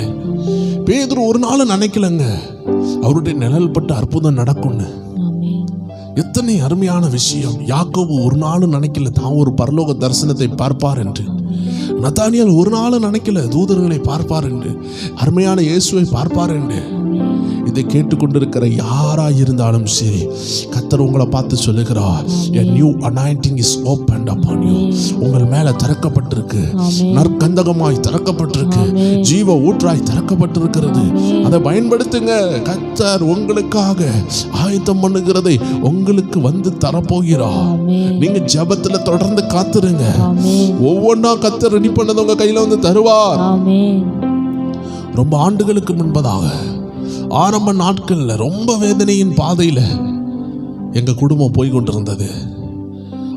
[SPEAKER 1] பேதுரு ஒரு நாளும் நினைக்கலங்க அவருடைய நிழல் பட்டு அற்புதம் நடக்கும்னு. எத்தனை அருமையான விஷயம். யாக்கோபு ஒரு நாளும் நினைக்கல தான் ஒரு பரலோக தரிசனத்தை பார்ப்பார் என்று. நத்தானியேல் ஒரு நாளும் நினைக்கல தூதர்களை பார்ப்பார் என்று, அருமையான இயேசுவை பார்ப்பார் என்று. இதை கேட்டுக்கொண்டிருக்கிற யாரா இருந்தாலும் சரி, கர்த்தர் உங்களை பார்த்து சொல்லுகிறார், a new anointing is opened upon you. உங்கள் மேல திறக்கப்பட்டிருக்கு, நற்கந்தகமாய் திறக்கப்பட்டிருக்கு, ஜீவ ஊற்றாய் திறக்கப்பட்டிருக்கிறது. அதை பயன்படுத்துங்க. கர்த்தர் உங்களுக்காக ஆயத்தம் பண்ணுகிறதை உங்களுக்கு வந்து தரப்போகிறார். நீங்க ஜெபத்துல தொடர்ந்து காத்துருங்க. ஒவ்வொன்றா கர்த்தர் ரெடி பண்ணது உங்க கையில வந்து தருவார். ரொம்ப ஆண்டுகளுக்கு முன்பதாக ஆரம்ப நாட்கள்ல ரொம்ப வேதனையின் பாதையில எங்க குடும்பம் போய் கொண்டிருந்தது.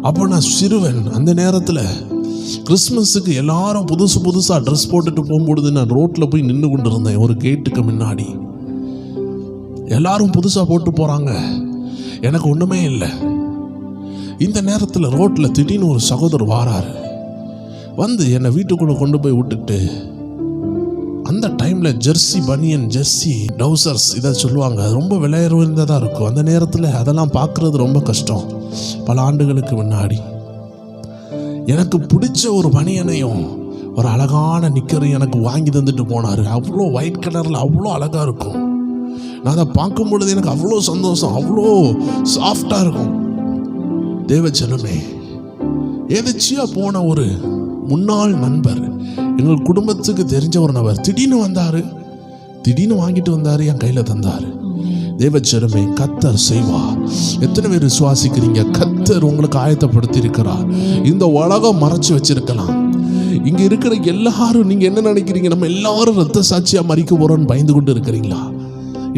[SPEAKER 1] அப்போ நான் சிறுவன். அந்த நேரத்துல கிறிஸ்மஸுக்கு எல்லாரும் புதுசா ட்ரெஸ் போட்டுட்டு போகும்பொழுது நான் ரோட்ல போய் நின்று கொண்டிருந்தேன் ஒரு கேட்டுக்கு முன்னாடி. எல்லாரும் புதுசாக போட்டு போகிறாங்க, எனக்கு ஒன்றுமே இல்லை. இந்த நேரத்தில் ரோட்டில் திடீர்னு ஒரு சகோதரர் வாராரு. வந்து என்னை வீட்டுக்குள்ளே கொண்டு போய் விட்டுட்டு, அந்த டைமில் ஜெர்சி பனியன், ஜெர்சி டவுசர்ஸ் இதை சொல்லுவாங்க, அது ரொம்ப விலை உயர்ந்ததாக இருக்கும். அந்த நேரத்தில் அதெல்லாம் பார்க்குறது ரொம்ப கஷ்டம். பல ஆண்டுகளுக்கு முன்னாடி எனக்கு பிடிச்ச ஒரு பனியனையும் ஒரு அழகான நிக்கரையும் எனக்கு வாங்கி தந்துட்டு போனார். அவ்வளோ ஒயிட் கலரில் அவ்வளோ அழகாக இருக்கும். நான் அதை பார்க்கும் பொழுது எனக்கு அவ்வளோ சந்தோஷம், அவ்வளோ சாஃப்டாக இருக்கும். தேவச்சனமே, எதிர்ச்சியாக போன ஒரு முன்னாள் நண்பர், எங்கள் குடும்பத்துக்கு தெரிஞ்ச ஒரு நபர் திடீர்னு வந்தார். திடீர்னு வாங்கிட்டு வந்தார், என் கையில் தந்தார். தேவச்சனமே, கர்த்தர் செய்வார். எத்தனை பேர் விசுவாசிக்கிறீங்க? கர்த்தர் உங்களுக்கு ஆயத்தப்படுத்தி இருக்கிறார். இந்த உலகம் மறைச்சு வச்சிருக்கலாம். இங்க இருக்கிற எல்லாரும் நீங்க என்ன நினைக்கிறீங்க? நம்ம எல்லாரும் ரத்த சாட்சியா மறிக்க போறோம்னு பயந்து கொண்டு இருக்கிறீங்களா?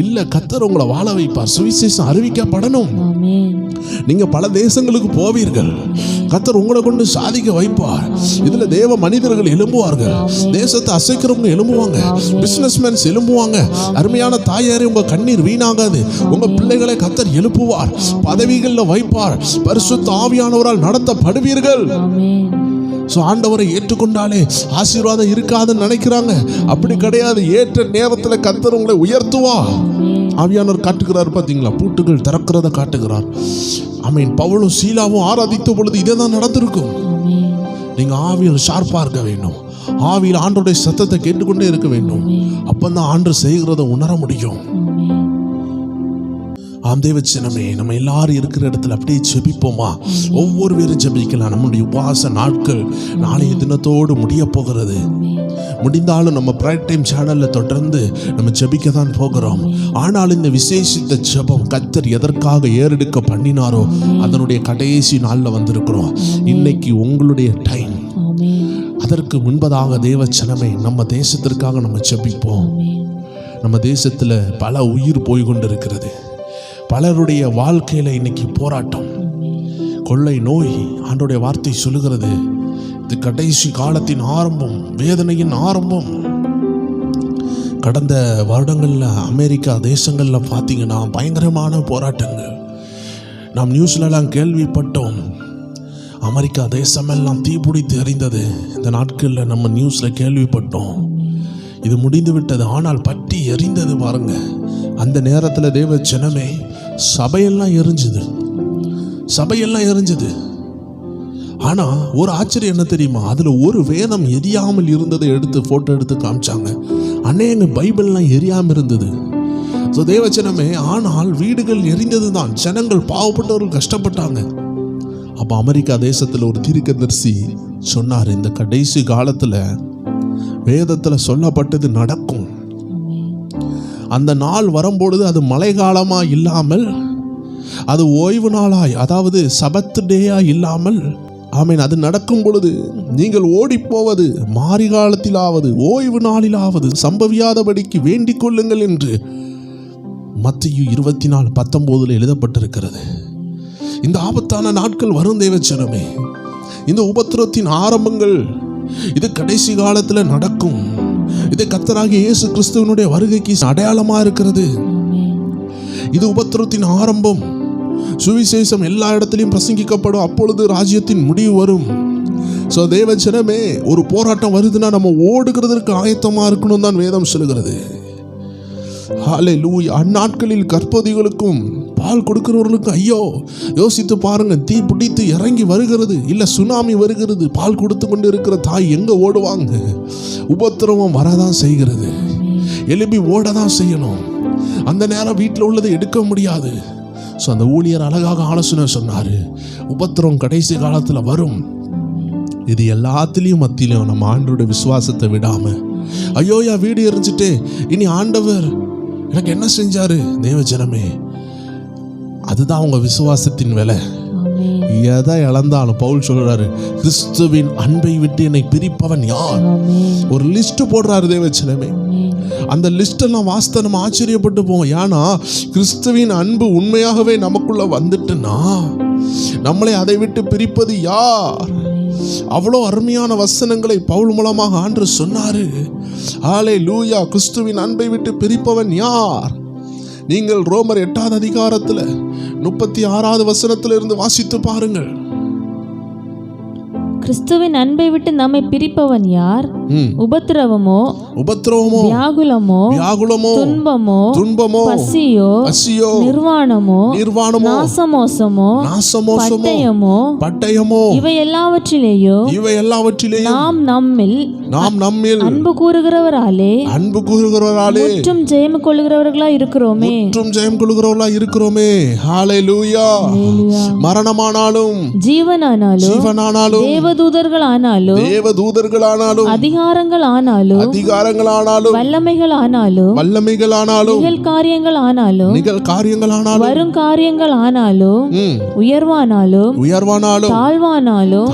[SPEAKER 1] இல்ல, கர்த்தர் உங்களை வாழ வைப்பார். சுவிசேஷம் அறிவிக்கப்படணும். நீங்க பல தேசங்களுக்கு போவீர்கள். கர்த்தர் உங்களை கொண்டு சாதிக்க வைப்பார். இதுல தேவ மனிதர்கள் எழும்புவார்கள். தேசத்தை அசைக்கிறவங்க எழும்புவாங்க. பிசினஸ்மேன்ஸ் எழும்புவாங்க. அருமையான தாயாரே, உங்க கண்ணீர் வீணாகாது. உங்க பிள்ளைகளை கர்த்தர் எழுப்புவார். பதவிகளில் வைப்பார். பரிசுத்த ஆவியானவரால் நடத்தப்படுவீர்கள். ஆண்டவரை ஏற்றுக்கொண்டாலே ஆசீர்வாதம் இருக்காதுன்னு நினைக்கிறாங்க. அப்படி கிடையாது. ஏற்ற நேரத்தில் கர்த்தர் உங்களை உயர்த்துவா. ஆவியானவர் காட்டுகிறார், பார்த்தீங்களா? பூட்டுகள் திறக்கிறத காட்டுகிறார். ஆமென். பவுலும் சீலாவும் ஆராதித்த பொழுது இதே தான் நடந்திருக்கும். நீங்க ஆவியில் ஷார்ப்பா இருக்க வேண்டும். ஆவியில் ஆண்டவருடைய சத்தத்தை கேட்டுக்கொண்டே இருக்க வேண்டும். அப்பந்தான் ஆண்டவர் செய்கிறத உணர முடியும். ஆம் தேவச்சனமே, நம்ம எல்லாரும் இருக்கிற இடத்துல அப்படியே ஜெபிப்போமா? ஒவ்வொரு பேரும் ஜெபிக்கலாம். நம்முடைய உபவாச நாட்கள் நாளைய தினத்தோடு முடிய போகிறது. முடிந்தாலும் நம்ம பிரைட் டைம் சேனல்ல தொடர்ந்து நம்ம ஜெபிக்க தான் போகிறோம். ஆனால் இந்த விசேஷித்த ஜெபம் கர்த்தர் எதற்காக ஏறெடுக்க பண்ணினாரோ அதனுடைய கடைசி நாளில் வந்திருக்கிறோம். இன்னைக்கு உங்களுடைய டைம். அதற்கு முன்பதாக தேவச்சனமே, நம்ம தேசத்திற்காக நம்ம ஜெபிப்போம். நம்ம தேசத்துல பல உயிர் போய் கொண்டிருக்கிறது. பலருடைய வாழ்க்கையில இன்னைக்கு போராட்டம், கொள்ளை நோய். ஆண்டவருடைய வார்த்தை சொல்லுகிறது, இது கடைசி காலத்தின் ஆரம்பம், வேதனையின் ஆரம்பம். கடந்த வருடங்கள்ல அமெரிக்கா தேசங்கள்ல பார்த்தீங்கன்னா பயங்கரமான போராட்டங்கள். நாம் நியூஸ்லலாம் கேள்விப்பட்டோம். அமெரிக்கா தேசமெல்லாம் தீப்பிடித்து எரிந்தது. இந்த நாட்களில் நம்ம நியூஸ்ல கேள்விப்பட்டோம். இது முடிந்து விட்டது, ஆனால் பற்றி எரிந்தது பாருங்க. அந்த நேரத்தில் தேவ ஜனமே, சபையெல்லாம் எரிஞ்சுது. சபையெல்லாம் எரிஞ்சுது. ஆனா ஒரு ஆச்சரியம் என்ன தெரியுமா? அதுல ஒரு வேதம் எரியாமல் இருந்ததை எடுத்து போட்டோ எடுத்து காமிச்சாங்க. அநேக பைபிள்லாம் எரியாமல் இருந்தது. தேவச்சனமே, ஆனால் வீடுகள் எரிந்தது தான். ஜனங்கள், பாவப்பட்டவர்கள் கஷ்டப்பட்டாங்க. அப்ப அமெரிக்கா தேசத்துல ஒரு தீர்க்கதரிசி சொன்னார், இந்த கடைசி காலத்துல வேதத்துல சொல்லப்பட்டது நடக்கும். அந்த நாள் வரும்பொழுது அது மழை காலமா இல்லாமல், அது ஓய்வு நாளாய், அதாவது சபத் டேயா இல்லாமல், ஆமீன், அது நடக்கும் பொழுது நீங்கள் ஓடி போவது மாரி காலத்திலாவது ஓய்வு நாளிலாவது சம்பவியாதபடிக்கு வேண்டிக் கொள்ளுங்கள் என்று மத்தேயு 24:19 எழுதப்பட்டிருக்கிறது. இந்த ஆபத்தான நாட்கள் வரும் தேவச்சனமே. இந்த உபத்திரத்தின் ஆரம்பங்கள் இது கடைசி காலத்தில் நடக்கும். இது கர்த்தராகிய இயேசு கிறிஸ்துவினுடைய வருகைக்கு அடையாளமா இருக்கிறது. இது உபத்திரத்தின் ஆரம்பம். சுவிசேஷம் எல்லா இடத்திலையும் பிரசங்கிக்கப்படும். அப்பொழுது ராஜ்யத்தின் முடிவு வரும். தேவச்சனமே, ஒரு போராட்டம் வருதுன்னா நம்ம ஓடுகிறதற்கு ஆயத்தமா இருக்கணும் தான் வேதம் சொல்லுகிறது. ஹல்லேலூயா. அந்நாட்களில் கர்ப்பவதிகளுக்கும் பால் கொடுக்கிறவர்களுக்கும் ஐயோ, யோசித்து பாருங்க. தீ பிடித்து இறங்கி வருகிறது, இல்ல சுனாமி வருகிறது. பால் கொடுத்து கொண்டு இருக்கிற தாய் எங்க ஓடுவாங்க? உபத்திரவம் வரதான் செய்கிறது. எழுப்பி ஓடதான் செய்யணும். அந்த நேரம் வீட்டில் உள்ளதை எடுக்க முடியாது. அந்த ஊழியர் அழகாக ஆலோசனை சொன்னாரு, உபத்திரம் கடைசி காலத்துல வரும். இது எல்லாத்திலையும் மத்தியிலும் நம்ம ஆண்டவருடைய விசுவாசத்தை விடாம, ஐயோ யா வீடு எரிஞ்சிட்டு இனி ஆண்டவர் எனக்கு என்ன செஞ்சாரு? தேவஜனமே, அதுதான் உங்க விசுவாசத்தின் வேலை. எதை இழந்தாலும் பவுல் சொல்றாரு, கிறிஸ்துவின் அன்பை விட்டு என்னை பிரிப்பவன் யார்? ஒரு லிஸ்ட் போடுறாரு தேவஜனமே. அந்த லிஸ்ட் எல்லாம் வாஸ்த நம்ம ஆச்சரியப்பட்டு போவோம். ஏன்னா கிறிஸ்துவின் அன்பு உண்மையாகவே நமக்குள்ள வந்துட்டுன்னா நம்மளை அதை விட்டு பிரிப்பது யார்? அவ்வளோ அருமையான வசனங்களை பவுல் மூலமாக ஆண்டவர் சொன்னாரு. ஹல்லேலூயா. கிறிஸ்துவின் அன்பை விட்டு பிரிப்பவன் யார்? நீங்கள் ரோமர் 8வது அதிகாரத்துல 36வது வசனத்துல இருந்து வாசித்து பாருங்கள்.
[SPEAKER 2] கிறிஸ்துவின் அன்பை விட்டு நம்மை பிரிப்பவன் யார்? உபத்திரவமோ வியாகுலமோ துன்பமோ பசியோ நிர்வாணமோ நாசமோசமோ பட்டயமோ இவை எல்லாவற்றிலேயும் நாம் நம்மில் அன்பு கூறுகிறவராலே முற்றும் ஜெயம் கொள்ளுகிறவர்களாய் இருக்கிறோமே. ஹல்லேலூயா.
[SPEAKER 1] மரணமானாலும்
[SPEAKER 2] ஜீவனானாலும் தேவதூதர்களானாலும் அதிகாரங்களானாலும் வல்லமைகளானாலும் நிகழ் காரியங்களானாலும் வரும் காரியங்களானாலும் உயர்வானாலும் தாழ்வானாலும்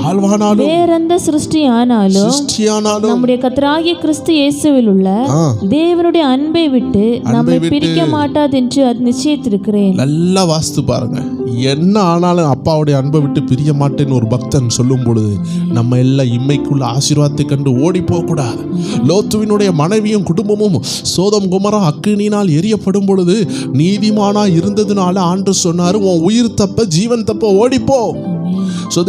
[SPEAKER 2] வேறெந்த சிருஷ்டியானாலும் நம்முடைய கர்த்தராகிய கிறிஸ்து இயேசுவில் உள்ள தேவனுடைய அன்பை விட்டு நம்மை பிரிக்க மாட்டாது என்று அது நிச்சயித்திருக்கிறேன்.
[SPEAKER 1] நல்லா வாசித்து பாருங்க. என்ன ஆனாலும் அப்பாவுடைய அன்பை விட்டு பிரிய மாட்டேன்னு ஒரு பக்தன் சொல்லும் பொழுது நம்ம எல்லாம் இம்மைக்குள்ள ஆசீர்வாதத்தை கண்டு ஓடி போக கூடாது. லோத்துவினுடைய மனைவியும் குடும்பமும் சோதம் குமரா அக்கினியினால் எரியப்படும் பொழுது நீதிமானா இருந்ததுனால ஆண்டவர் சொன்னாரு, உன் உயிர் தப்ப ஜீவன் தப்ப ஓடிப்போ.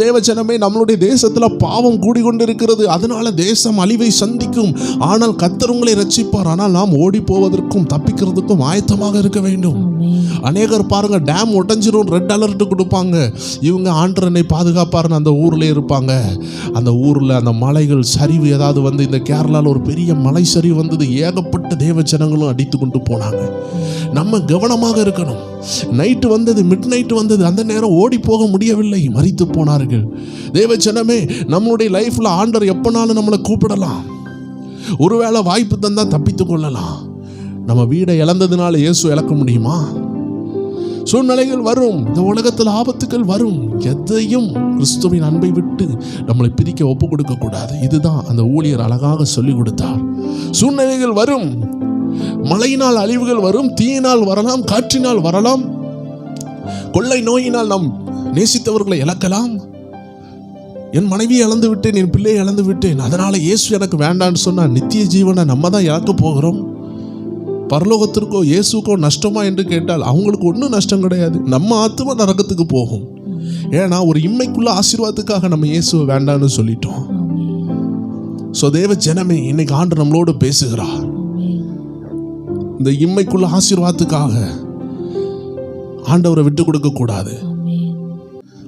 [SPEAKER 1] தேவஜனமே, நம்மளுடைய தேசத்துல பாவம் கூடிக்கொண்டிருக்கிறது. அதனால தேசம் அழிவை சந்திக்கும். ஆனால் கர்த்தர் உங்களை ரட்சிப்பார். ஆனால் நாம் ஓடி போவதற்கும் தப்பிக்கிறதுக்கும் ஆயத்தமாக இருக்க வேண்டும். அநேகர் பாருங்க, டேம் உடைஞ்சிரும், ரெட் அலர்ட் கொடுப்பாங்க. இவங்க ஆண்டரனை பாதுகாப்பாருன்னு அந்த ஊர்ல இருப்பாங்க. அந்த ஊர்ல அந்த மலைகள் சரிவு ஏதாவது வந்து, இந்த கேரளாவில் ஒரு பெரிய மலை சரிவு வந்தது. ஏகப்பட்ட தேவ ஜனங்களும் அடித்து கொண்டு போனாங்க. நம்ம கவனமாக இருக்கணும். நைட்டு வந்தது, மிட் நைட் வந்தது, அந்த நேரம் ஓடி போக முடியவில்லை, மரித்து போனார்கள். தேவ ஜனமே, நம்மளுடைய லைஃப்ல ஆண்டவர் எப்பனாலும் நம்மளை கூப்பிடலாம். ஒருவேளை வாய்ப்பு தந்தா தப்பித்து கொள்ளலாம். நம்ம வீடை இழந்ததுனால இயேசு இழக்க முடியுமா? சூழ்நிலைகள் வரும், இந்த உலகத்தில் ஆபத்துக்கள் வரும். எதையும் கிறிஸ்துவின் அன்பை விட்டு நம்மளை பிரிக்க ஒப்பு கொடுக்க கூடாது. இதுதான் அந்த ஊழியர் அழகாக சொல்லி கொடுத்தார். சூழ்நிலைகள் வரும், மழையினால் அழிவுகள் வரும், தீயினால் வரலாம், காற்றினால் வரலாம், கொள்ளை நோயினால் நாம் நேசித்தவர்களை இழக்கலாம். என் மனைவியை இழந்து விட்டேன், என் பிள்ளையை இழந்து விட்டேன், அதனால இயேசு எனக்கு வேண்டான்னு சொன்னா நித்திய ஜீவனை நம்ம தான் இழக்க போகிறோம். பரலோகத்திற்கோ இயேசுக்கோ நஷ்டமா என்று கேட்டால் அவங்களுக்கு ஒன்றும் நஷ்டம் கிடையாது. நம்ம ஆத்துமா நரகத்துக்கு போகும். ஏன்னா ஒரு இம்மைக்குள்ள ஆசீர்வாதத்துக்காக நம்ம இயேசுவை வேண்டான்னு சொல்லிட்டோம். தேவ ஜனமே, இன்னைக்கு ஆண்டு நம்மளோடு பேசுகிறார். இந்த இம்மைக்குள்ள ஆசீர்வாதத்துக்காக ஆண்டவரை விட்டு கொடுக்க கூடாது.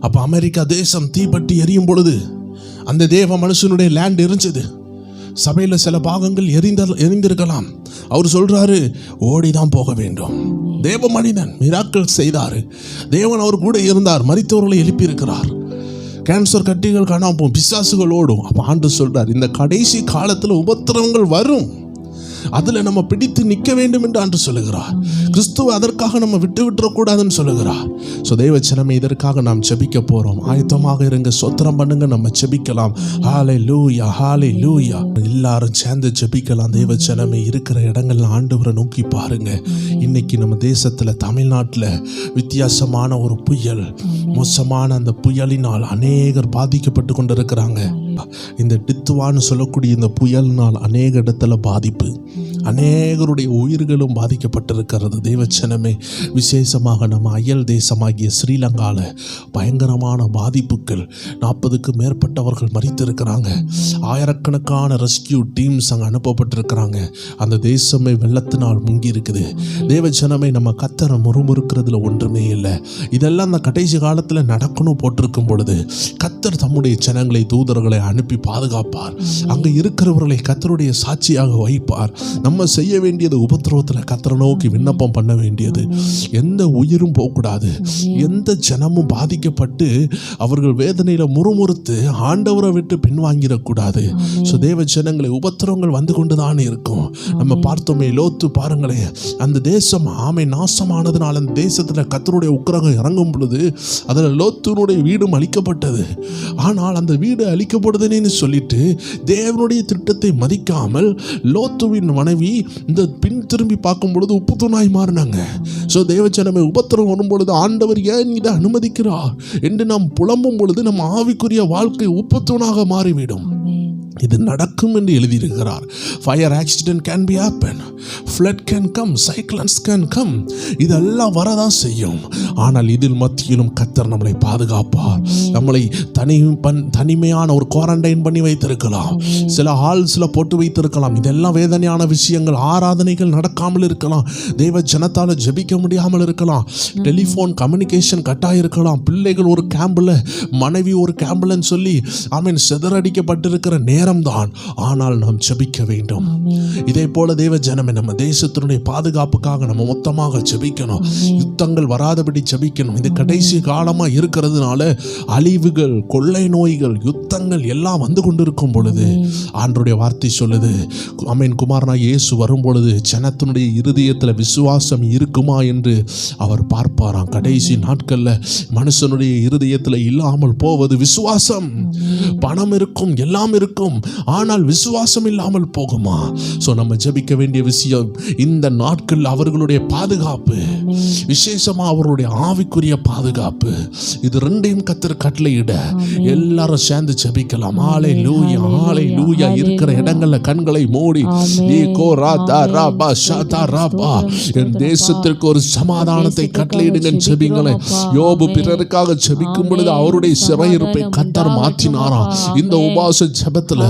[SPEAKER 1] அப்ப அமெரிக்கா தேசம் தீப்பற்றி எரியும் பொழுது அந்த தேவ மனுஷனுடைய லேண்ட் எரிஞ்சது. சபையில் சில பாகங்கள் எரிந்திருக்கலாம். அவர் சொல்றாரு, ஓடிதான் போக வேண்டும். தேவ மனிதன் மிராக்கிள் செய்தாரு. தேவன் அவர் கூட இருந்தார், மரித்தவர்களை எழுப்பி இருக்கிறார். கேன்சர் கட்டிகள் காணாம, பிசாசுகள் ஓடும். அப்ப ஆண்டு சொல்றார், இந்த கடைசி காலத்துல உபத்திரவங்கள் வரும், அதுல நம்ம பிடித்து நிற்க வேண்டும் என்று ஆண்டு சொல்லுகிறார். கிறிஸ்துவ அதற்காக நம்ம விட்டுவிடக்கூடாதுன்னு சொல்லுகிறார். தேவச்சனமே, இதற்காக நாம் ஜெபிக்க போறோம். ஆயத்தமாக இருங்க, ஸ்தோத்திரம் பண்ணுங்க, நம்ம ஜெபிக்கலாம். ஹல்லேலூயா, ஹல்லேலூயா. எல்லாரும் சேர்ந்து ஜெபிக்கலாம். தேவச்சனமே, இருக்கிற இடங்கள்ல ஆண்டவரை நோக்கி பாருங்க. இன்னைக்கு நம்ம தேசத்துல, தமிழ்நாட்டில் வித்தியாசமான ஒரு புயல், மோசமான அந்த புயலினால் அநேகர் பாதிக்கப்பட்டு கொண்டிருக்கிறாங்க. இந்த டித்துவான்னு சொல்லக்கூடிய இந்த புயலினால் அநேக இடத்துல பாதிப்பு, அநேகருடைய உயிர்களும் பாதிக்கப்பட்டிருக்கிறது. தேவச்சனமே, விசேஷமாக நம்ம அயல் தேசமாகிய ஸ்ரீலங்காவில் பயங்கரமான பாதிப்புகள். 40க்கும் மேற்பட்டவர்கள் மரித்திருக்கிறாங்க. ஆயிரக்கணக்கான ரெஸ்கியூ டீம்ஸ் அங்கே அனுப்பப்பட்டிருக்கிறாங்க. அந்த தேசமே வெள்ளத்தினால் முங்கி இருக்குது. தேவச்சனமே, நம்ம கர்த்தரை முறுமுறுக்கிறதுல ஒன்றுமே இல்லை. இதெல்லாம் அந்த கடைசி காலத்தில் நடக்கணும் போட்டிருக்கும் பொழுது கர்த்தர் தம்முடைய ஜனங்களை, தூதர்களை அனுப்பி பாதுகாப்பார். அங்கே இருக்கிறவர்களை கர்த்தருடைய சாட்சியாக வைப்பார். நம்ம செய்ய வேண்டியது உபத்திரவத்தில் கர்த்தரை நோக்கி விண்ணப்பம் பண்ண வேண்டியது. எந்த உயிரும் போகக்கூடாது, எந்த ஜனமும் பாதிக்கப்பட்டு அவர்கள் வேதனையில முறுமுறுத்து ஆண்டவரை விட்டு பின்வாங்கிடக்கூடாது. தேவ ஜனங்களை, உபத்திரவங்கள் வந்து கொண்டுதான் இருக்கும். நம்ம பார்த்தோமே, லோத்து பாருங்களேன், அந்த தேசம் நாசமானதுனால அந்த தேசத்துல கர்த்தருடைய உக்கிரகம் இறங்கும் பொழுது அதில் லோத்துனுடைய வீடும் அழிக்கப்பட்டது. ஆனால் அந்த வீடு அழிக்கப்படுதுன்னு சொல்லிட்டு தேவனுடைய திட்டத்தை மதிக்காமல் லோத்துவின் மனைவி இந்த பின் திரும்பி பார்க்கும் பொழுது உப்பு தூணாய் மாறினாங்க. தேவச்சனமே, உபத்திரம் வரும் பொழுது ஆண்டவர் ஏன் இதை அனுமதிக்கிறார் என்று நாம் புலம்பும் பொழுது நம் ஆவிக்குரிய வாழ்க்கை உப்பு தூணாக மாறிவிடும். இது நடக்கும் என்று எழுதியிருக்கிறார். Fire accident can be happen, flood can come, cyclones can come, இதெல்லாம் வரதான் செய்யும். ஆனால் இதில் மத்தியிலும் கர்த்தர் நம்மளை பாதுகாப்பார். நம்மளை தனிமையான ஒரு குவாரண்டைன் பண்ணி வைத்திருக்கலாம், சில ஹால்ஸில் போட்டு வைத்திருக்கலாம். இதெல்லாம் வேதனையான விஷயங்கள். ஆராதனைகள் நடக்காமல் இருக்கலாம், தெய்வ ஜனத்தால் ஜெபிக்க முடியாமல் இருக்கலாம், டெலிஃபோன் கம்யூனிகேஷன் கட்டாயிருக்கலாம், பிள்ளைகள் ஒரு கேம்பில், மனைவி ஒரு கேம்பில்னு சொல்லி சிதறடிக்கப்பட்டிருக்கிற நேரம்தான். ஆனால் நாம் ஜெபிக்க வேண்டும். இதே போல தேவ ஜனமே, நம்ம தேசத்தினுடைய பாதுகாப்புக்காக நம்ம மொத்தமாக ஜெபிக்கணும். யுத்தங்கள் வராதபடி ஜெபிக்கணும். இது கடைசி காலமா இருக்கிறதுனால அழிவுகள், கொள்ளை நோய்கள், யுத்தங்கள் எல்லாம் வந்து கொண்டிருக்கும் பொழுது ஆண்டவருடைய வார்த்தை சொல்லுது, ஆமென், குமாரனா இயேசு வரும் பொழுது ஜனத்தினுடைய இருதயத்தில் விசுவாசம் இருக்குமா என்று அவர் பார்ப்பாராம். கடைசி நாட்கள்ல மனுஷனுடைய இருதயத்தில் இல்லாமல் போவது விசுவாசம். பணம் இருக்கும், எல்லாம் இருக்கும், ஆனால் விசுவாசம் இல்லாமல் போகுமா? சோ நம்ம ஜெபிக்க வேண்டிய விஷயம் இந்த நாட்கள் அவர்களுடைய பாதுகாப்பு, விசேஷமா அவருடைய ஆவிக்குரிய பாதுகாப்பு. இது ரெண்டையும் கர்த்தர் கட்டளையிட எல்லாரும் சேர்ந்து ஜெபிக்கலாம். ஹல்லேலூயா, ஹல்லேலூயா. இருக்கிற இடங்கள்ல கண்களை மூடி என் தேசத்திற்கு ஒரு சமாதானத்தை கட்டளையிடுங்க, ஜெபிங்களேன். யோபு பிறருக்காக ஜெபிக்கும் பொழுது அவருடைய சிறையிருப்பை கர்த்தர் மாற்றினாராம். இந்த உபவாச ஜெபத்துல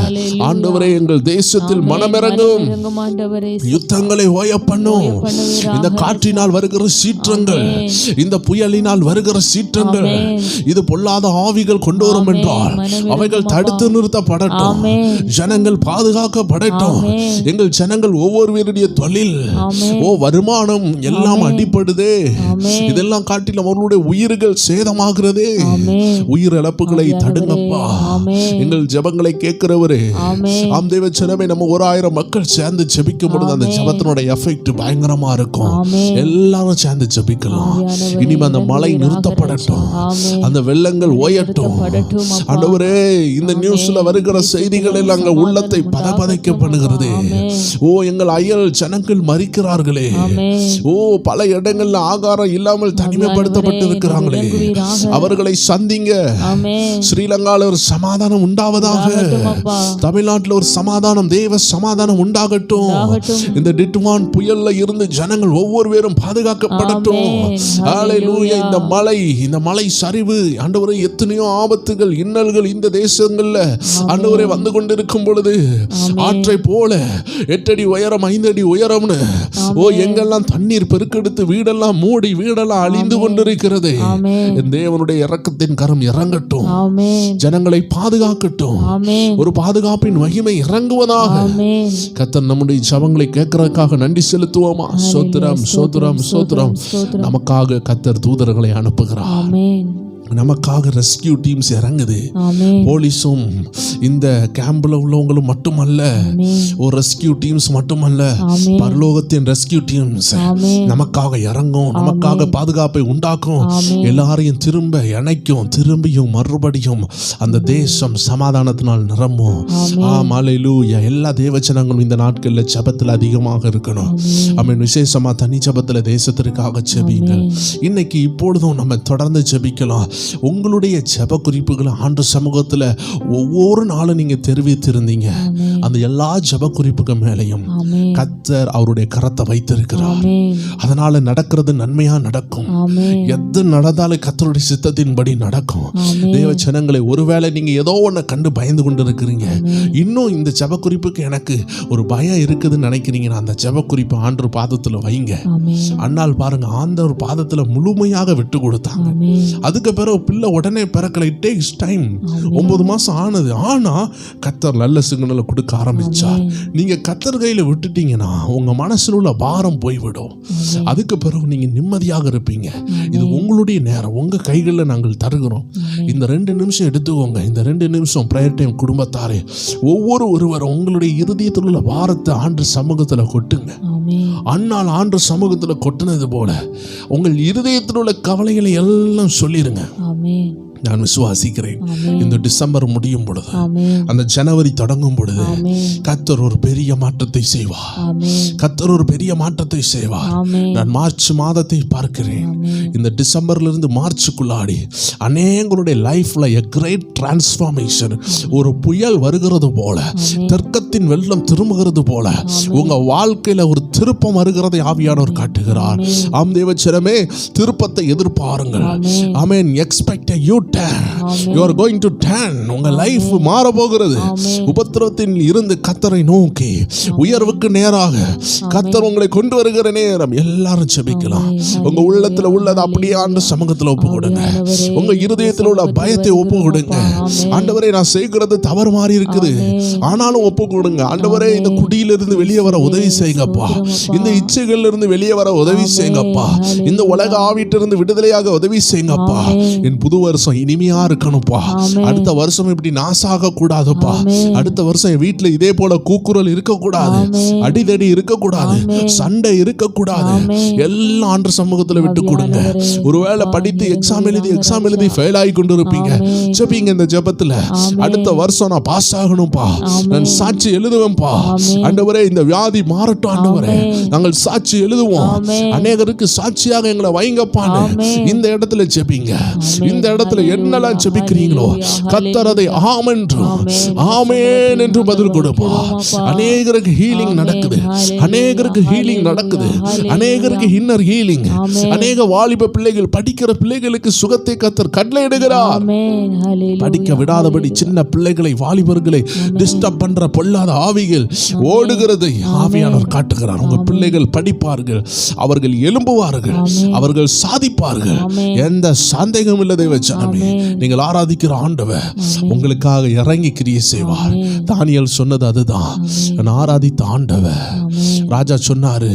[SPEAKER 1] ஆண்டவரே எங்கள் தேசத்தில் மனமிறங்கும், யுத்தங்களை ஓய பண்ணும். இந்த காற்றினால் வருகிற சீற்றங்கள், இந்த புயலினால் வருகிற சீற்றங்கள், இது பொல்லாத ஆவிகள் கொண்டு வரும் என்றால் அவைகள் தடுத்து நிறுத்தப்படட்டும். ஜனங்கள் பாதுகாக்கப்படட்டும். எங்கள் ஜனங்கள் ஒவ்வொருவருடைய தொழில், வருமானம் எல்லாம் அடிப்படுதே. இதெல்லாம் காட்டில் அவர்களுடைய உயிர்கள் சேதமாகிறதே. உயிர் இழப்புகளை தடுங்கப்பா. எங்கள் ஜெபங்களை கேட்கிறவரே, ஆம் தேவ ஜனமே, நம்ம 1000 மக்கள் சேர்ந்து ஜெபிக்கும் பொழுது அந்த ஜெபத்தினுடைய எஃபெக்ட் பயங்கரமா இருக்கும். எல்லாரும் சேர்ந்து ஜெபிக்கலாம். இனிமே அந்த மழை நிறுத்தப்படட்டும், அந்த வெள்ளங்கள் ஓயட்டும். ஆண்டவரே, இந்த நியூஸ்ல வருகிற செய்திகள் எல்லாம் எங்கள் உள்ளத்தை பதபதைக்க பண்ணுகிறது. ஓ, எங்கள் அயல் ஜனங்கள் மரிக்கிறார்களே. ஓ, பல இடங்கள்ல ஆகாரம் இல்லாமல் தனிமைப்படுத்தப்பட்டு இருக்கிறாங்களே, அவர்களை சந்திங்க. ஸ்ரீலங்கால ஒரு சமாதானம் உண்டாவதாக, தமிழ்நாட்டில் ஒரு சமாதானம், தேவ சமாதானம் உண்டாகட்டும். இந்த டிட்வான் புயல்ல இருந்து ஜனங்கள் ஒவ்வொருவரும் பாதுகாக்கப்படட்டும். ஹல்லேலூயா. இந்த மலை சரிவு, ஆண்டவரே, எத்தனையோ ஆபத்துகள், இன்னல்கள் இந்த தேசங்கள்ல ஆண்டவரே வந்து கொண்டிருக்கும் பொழுது ஆற்றை போல 8 அடி உயரம், 5 அடி உயரம்னு, ஓ, எங்கெல்லாம் தண்ணீர் பெருக்கெடுத்து வீடெல்லாம் மூடி வீடெல்லாம் அழிந்து கொண்டிருக்கிறது. என் தேவனுடைய இரக்கத்தின் கரம் இறங்கட்டும், ஜனங்களை பாதுகாக்கட்டும். ஒரு பாதுகாப்பின் மகிமை இறங்குவதாக. கர்த்தர் நம்முடைய ஜெபங்களை கேட்கறதுக்காக நன்றி செலுத்துவோமா? சோத்திரம், சோத்திரம், சோத்திரம். நமக்காக கர்த்தர் தூதர்களை அனுப்புகிறார். நமக்காக ரெஸ்கியூ டீம்ஸ் இறங்குது. போலீஸும் இந்த கேம்பில் உள்ளவங்களும் மட்டுமல்ல, ஒரு ரெஸ்கியூ டீம்ஸ் மட்டுமல்ல, பரலோகத்தின் ரெஸ்கியூ டீம்ஸ் நமக்காக இறங்கும், நமக்காக பாதுகாப்பை உண்டாக்கும், எல்லாரையும் திரும்ப இணைக்கும், திரும்பியும் மறுபடியும் அந்த தேசம் சமாதானத்தினால் நிரம்பும். ஹல்லேலூயா. எல்லா தேவஜனங்களும் இந்த நாட்களில் ஜெபத்தில் அதிகமாக இருக்கணும். ஆமென். விசேஷமா தனி ஜெபத்தில் தேசத்திற்காக ஜெபிங்கள். இன்னைக்கு இப்பொழுதும் நம்ம தொடர்ந்து ஜெபிக்கலாம். உங்களுடைய ஜெப குறிப்புகளை ஆண்டு சமூகத்தில் ஒவ்வொரு நாளும் நீங்க தெரிவித்திருந்தீங்க. அந்த எல்லா ஜெப குறிப்புகள் மேலையும் கர்த்தர் அவருடைய கரத்தை வைத்திருக்கிறார். அதனால நடக்கிறது நன்மையா நடக்கும். எது நடந்தாலும் கர்த்தருடைய சித்தத்தின்படி நடக்கும். தேவ ஜனங்களை, ஒருவேளை நீங்க ஏதோ ஒன்ன கண்டு பயந்து கொண்டு இருக்கிறீங்க, இன்னும் இந்த ஜெப குறிப்புக்கு எனக்கு ஒரு பயம் இருக்குதுன்னு நினைக்கிறீங்கன்னா அந்த ஜெப குறிப்பு ஆண்டவர் பாதத்துல வைங்க. அண்ணால் பாருங்க, ஆண்டவர் பாதத்துல முழுமையாக விட்டு கொடுத்தாங்க. அதுக்கு பிறகு பிள்ளை உடனே பிறக்கல. It takes time. 9 மாசம் ஆனது. ஆனா கர்த்தர் நல்ல சிக்னலை கொடுக்க ஆரம்பிச்சார். நீங்க கர்த்தர் கையில விட்டுட்டீங்கன்னா உங்க மனசுல உள்ள பாரம் போய்விடும். அதுக்கு பிறகு நீங்க நிம்மதியாக இருப்பீங்க. இது உங்களுடைய நேரம், உங்க கைகளில் நாங்கள் தருகிறோம். இந்த 2 நிமிஷம் எடுத்துக்கோங்க. இந்த 2 நிமிஷம் பிரேயர் டைம். குடும்பத்தாரே, ஒருவரும் உங்களுடைய இருதயத்தில் உள்ள பாரத்தை ஆண்டு சமூகத்தில் கொட்டுங்க. அண்ணால் ஆண்டு சமூகத்தில் கொட்டினது போல உங்கள் இருதயத்தில் உள்ள கவலைகளை எல்லாம் சொல்லிருங்க. நான் விசுவாசிக்கிறேன். இந்த டிசம்பர் முடியும் பொழுது,
[SPEAKER 2] ஆமென்.
[SPEAKER 1] அந்த ஜனவரி தொடங்கும் பொழுது
[SPEAKER 2] ஆமென்.
[SPEAKER 1] கர்த்தர் ஒரு பெரிய மாற்றத்தை செய்வார்.
[SPEAKER 2] ஆமென்.
[SPEAKER 1] கர்த்தர் ஒரு பெரிய மாற்றத்தை செய்வார்.
[SPEAKER 2] ஆமென்.
[SPEAKER 1] நான் மார்ச் மாதத்தை பார்க்கிறேன்.
[SPEAKER 2] ஆமென்.
[SPEAKER 1] இந்த டிசம்பர்ல இருந்து மார்ச்சுக்குள்ளாடி அநேகருடைய லைஃப்ல a great transformation, ஒரு புயல் வருகிறது போல, தெற்கத்தின் வெள்ளம் திரும்புகிறது போல உங்க வாழ்க்கையில ஒரு திருப்பம் வருகிறதை ஆவியானவர் காட்டுகிறார். ஆம் தேவச்சனமே, திருப்பத்தை எதிர்பாருங்கள். ஆமென். Expect a U-turn. You are going to turn. உங்க லைஃப் மாற போகிறது. உபத்திரவத்தில் இருந்து கர்த்தரை நோக்கி உயர்வுக்கு நேராக கர்த்தர் உங்களை கொண்டு வருகிற நேரம். எல்லாரும் ஜெபிக்கலாம். உங்க உள்ளத்துல உள்ளதை அப்படியே ஆண்டு சமூகத்துல ஒப்பு கொடுங்க. உங்க இருதயத்தில் உள்ள பயத்தை ஒப்பு கொடுங்க. ஆண்டவரே, நான் செய்கிறது தவறு மாறி இருக்குது, ஆனாலும் ஒப்பு கொடுங்க. ஆண்டவரே, இந்த குடியிலிருந்து வெளியே வர உதவி செய்யுங்கப்பா. இந்த இச்சைகள்ல இருந்து வெளியே வர உதவி செய்யுங்கப்பா. இந்த உலக ஆவிட்டிருந்து விடுதலையாக உதவி செய்யுங்கப்பா. என் புது வருஷம் இனிமையா இருக்கணும்ப்பா. அடுத்த வருஷம் இப்படி நாசாக கூடாதுப்பா. அடுத்த வருஷம் என் வீட்டுல இதே போல கூக்குரல் இருக்கக்கூடாது, அடிதடி இருக்கக்கூடாது, சண்டை இருக்கக்கூடாது. எல்லாம் ஆண்டு சமூகத்துல விட்டு கொடுங்க. ஒருவேளை படித்து எக்ஸாம் எழுதி ஃபெயில் ஆகி கொண்டு இருப்பீங்க. ஜெபிங்க இந்த ஜெபத்துல, அடுத்த வருஷம் நான் பாஸ் ஆகணும்ப்பா, நான் சாட்சி எழுதுவேன்ப்பா. ஆண்டவரே, இந்த வியாதி மாறட்டும். ஆண்டவரே, நாங்கள் சாட்சி எழுதுவோம். அநேகருக்கு சாட்சியாக எங்களை வைங்கப்பான்னு இந்த இடத்துல ஜெபிங்க. இந்த இடத்துல என்னெல்லாம் ஜெபிக்கிறீங்களோ கர்த்தர் அதை ஆமென் என்று பதில் கொடுப்பா. அநேகருக்கு ஹீலிங் நடக்குது, அநேகருக்கு ஹீலிங் நடக்குது, அநேகருக்கு இன்னர் ஹீலிங். அநேக வாலிப பிள்ளைகள், படிக்கிற பிள்ளைகளுக்கு சுகத்தை கர்த்தர் கட்டளையிடுகிறார். படிக்க விடாதபடி சின்ன பிள்ளைகளை, வாலிபர்களை டிஸ்டர்ப் பண்ற பொல்லாத ஆவிகள் ஓடுகிறதை ஆவியானவர் காட்டுகிறார். உங்க பிள்ளைகள் படிப்பார்கள், அவர்கள் எழும்புவார்கள், அவர்கள் சாதிப்பார்கள். எந்த சந்தேகம் இல்லை தேவஜனமே. நீங்கள் ஆராதிக்கிற ஆண்டவர் உங்களுக்காக இறங்கி கிரியை செய்வார். தானியேல் சொன்னது அதுதான். நான் ஆராதித்த ஆண்டவர். ராஜா சொன்னாரு,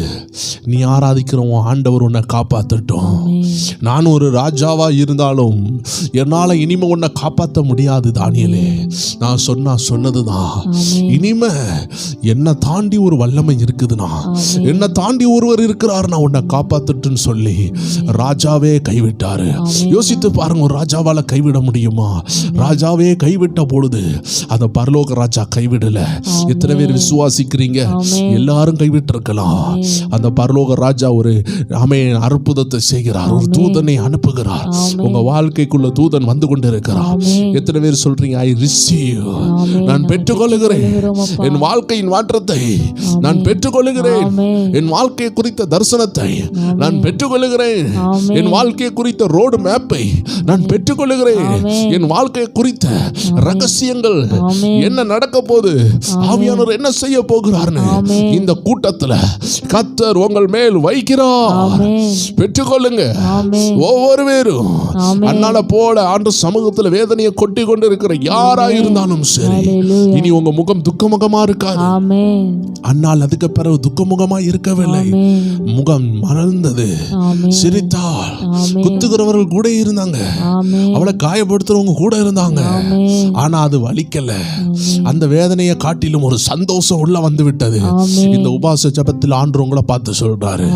[SPEAKER 1] நீ ஆராதிக்கிற உன் ஆண்டவர் உன்னை காப்பாத்தட்டும். நான் ஒரு ராஜாவா இருந்தாலும் என்னால இனிமே உன்னை காப்பாற்ற முடியாது தானியேலே. நான் சொன்னதுதான். இனிமே என்னை தாண்டி ஒரு வல்லமை இருக்குதுன்னா, என்னை தாண்டி ஒருவர் இருக்கிறார், நான் உன்னை காப்பாத்துட்டுன்னு சொல்லி ராஜாவே கைவிட்டாரு. யோசித்து பாருங்க, ஒரு ராஜாவால கைவிட முடியுமா? ராஜாவே கைவிட்ட பொழுது அந்த பரலோக ராஜா கைவிடல. எத்தனை பேர் விசுவாசிக்கிறீங்க? எல்லாரும் கைவிட்டு இருக்கலாம். அந்த பரலோக ராஜா ஒரு அற்புதத்தை செய்கிறார். ஒரு தூதனை அனுப்புகிறார். உங்க வாழ்க்கைக்குள்ள தூதன் வந்து கொண்டு இருக்கிறார். எத்தனை பேர் சொல்றீங்க, ஐ ரிசீவ், நான் பெற்றுக்கொள்கிறேன். என் வாழ்க்கையின் மாற்றத்தை நான் பெற்றுக்கொள்கிறேன். என் வாழ்க்கை குறித்த தரிசனத்தை நான் பெற்றுக்கொள்கிறேன். என் வாழ்க்கை குறித்த ரோடு மேப்பை நான் பெற்றுக்கொள்கிறேன். என் வாழ்க்கை குறித்த ரகசியங்கள் என்ன நடக்க போகுது, ஆவியானவர் என்ன செய்ய போகிறார்னு இந்த கூட்டத்துல கர்த்தர் உங்கள் மேல் வைக்கிறார். பெற்றுக்கொள்ளுங்க. ஒவ்வொரு பேரும் அண்ணால போல ஆண்டு சமூகத்துல வேதனையை கொட்டி கொண்டு இருக்கிற யாரா இருந்தாலும் சரி, இனி உங்க முகம் துக்கமுகமா இருக்காது. அண்ணால் அதுக்கு பிறகு துக்கமுகமா இருக்கவில்லை. முகம் மலர்ந்தது, சிரித்தாள். குத்துகிறவர்கள் கூட இருந்தாங்க, அவளை காயப்படுத்துறவங்க கூட இருந்தாங்க. ஆனா அது வலிக்கல. அந்த வேதனையை காட்டிலும் ஒரு சந்தோஷம் உள்ள வந்து விட்டது. இந்த உபாச ஜபத்தில் ஆண்டவர் உங்களை பார்த்து சொல்றாரு,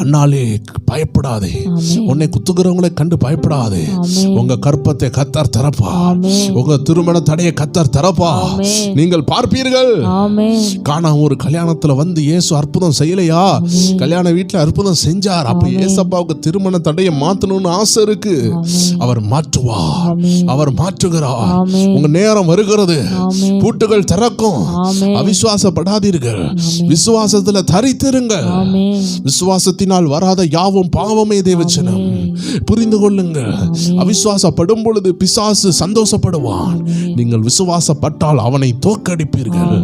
[SPEAKER 1] அண்ணாலே பயப்படாதே, உன்னை குத்துகிறவங்களை கண்டு பயப்படாதே. உங்க கற்பத்தை கர்த்தர் திறப்பா, உங்க திருமண தடையை கர்த்தர் திறப்பா. நீங்கள் பார்ப்பீர்கள். காணாம ஒரு கல்யாணத்துல வந்து இயேசு அற்புதம் செய்யலையா? கல்யாண வீட்டுல அற்புதம் செஞ்சார். அப்ப இயேசப்பாவுக்கு திருமண தடையை மாத்தணும்னு ஆசை இருக்கு. அவர் மாற்றுவார், அவர் மாற்றுகிறார். உங்க நேரம் வருகிறது, பூட்டுகள் திறக்கும். அவிசுவாசப்படாதீர்கள், விசுவாசத்துல தரித்திருங்கள். விசுவாசத்தினால் வராத யாவும் பாவமே தேவச்சனம். புரிந்து கொள்ளுங்கள். அவிசுவாசப்படும் பொழுது பிசாசு சந்தோஷப்படுவான். நீங்கள் விசுவாசப்பட்டால் அவனை தோற்கடிப்பீர்கள்.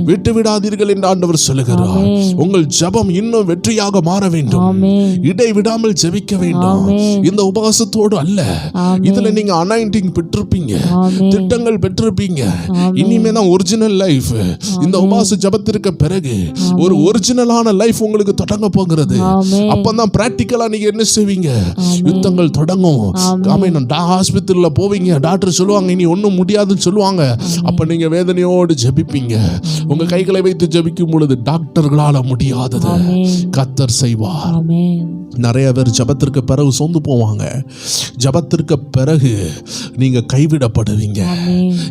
[SPEAKER 1] விட்டு விடாதீர்கள் என்று ஆண்டவர் சொல்லுகிறார். உங்கள் ஜெபம் இன்னும் வெற்றியாக மாற வேண்டும். இடைவிடாமல் ஜெபிக்க வேண்டும். இந்த உபவாசத்தோடு அல்ல, இதுல நீங்க அனாயிண்டிங் பெற்றிருப்பீங்க, திட்டங்கள் பெற்றிருப்பீங்க. இனிமே தான் ஒரிஜினல் லைஃப். இந்த உபவாச ஜெபத்திற்கு பிறகு ஒரு ஒரிஜினலான லைஃப் உங்களுக்கு தொடங்க போகிறது. அப்பதான் பிராக்டிக்கலா நீங்க என்ன செய்வீங்க? யுத்தங்கள் தொடங்கும். ஹாஸ்பிட்டல்ல போவீங்க, டாக்டர் சொல்லுவாங்க இனி ஒன்னும் முடியாதுன்னு சொல்லுவாங்க. அப்ப நீங்க வேதனையோடு ஜெபிப்பீங்க. உங்க கைகளை வைத்து ஜெபிக்கும் பொழுது டாக்டர்களால முடியாதது கர்த்தர் செய்வார். நிறைய பேர் ஜபத்திற்கு பிறகு சொந்து போவாங்க. ஜபத்திற்கு பிறகு பிறகு நீங்க கைவிடப்படுவீங்க.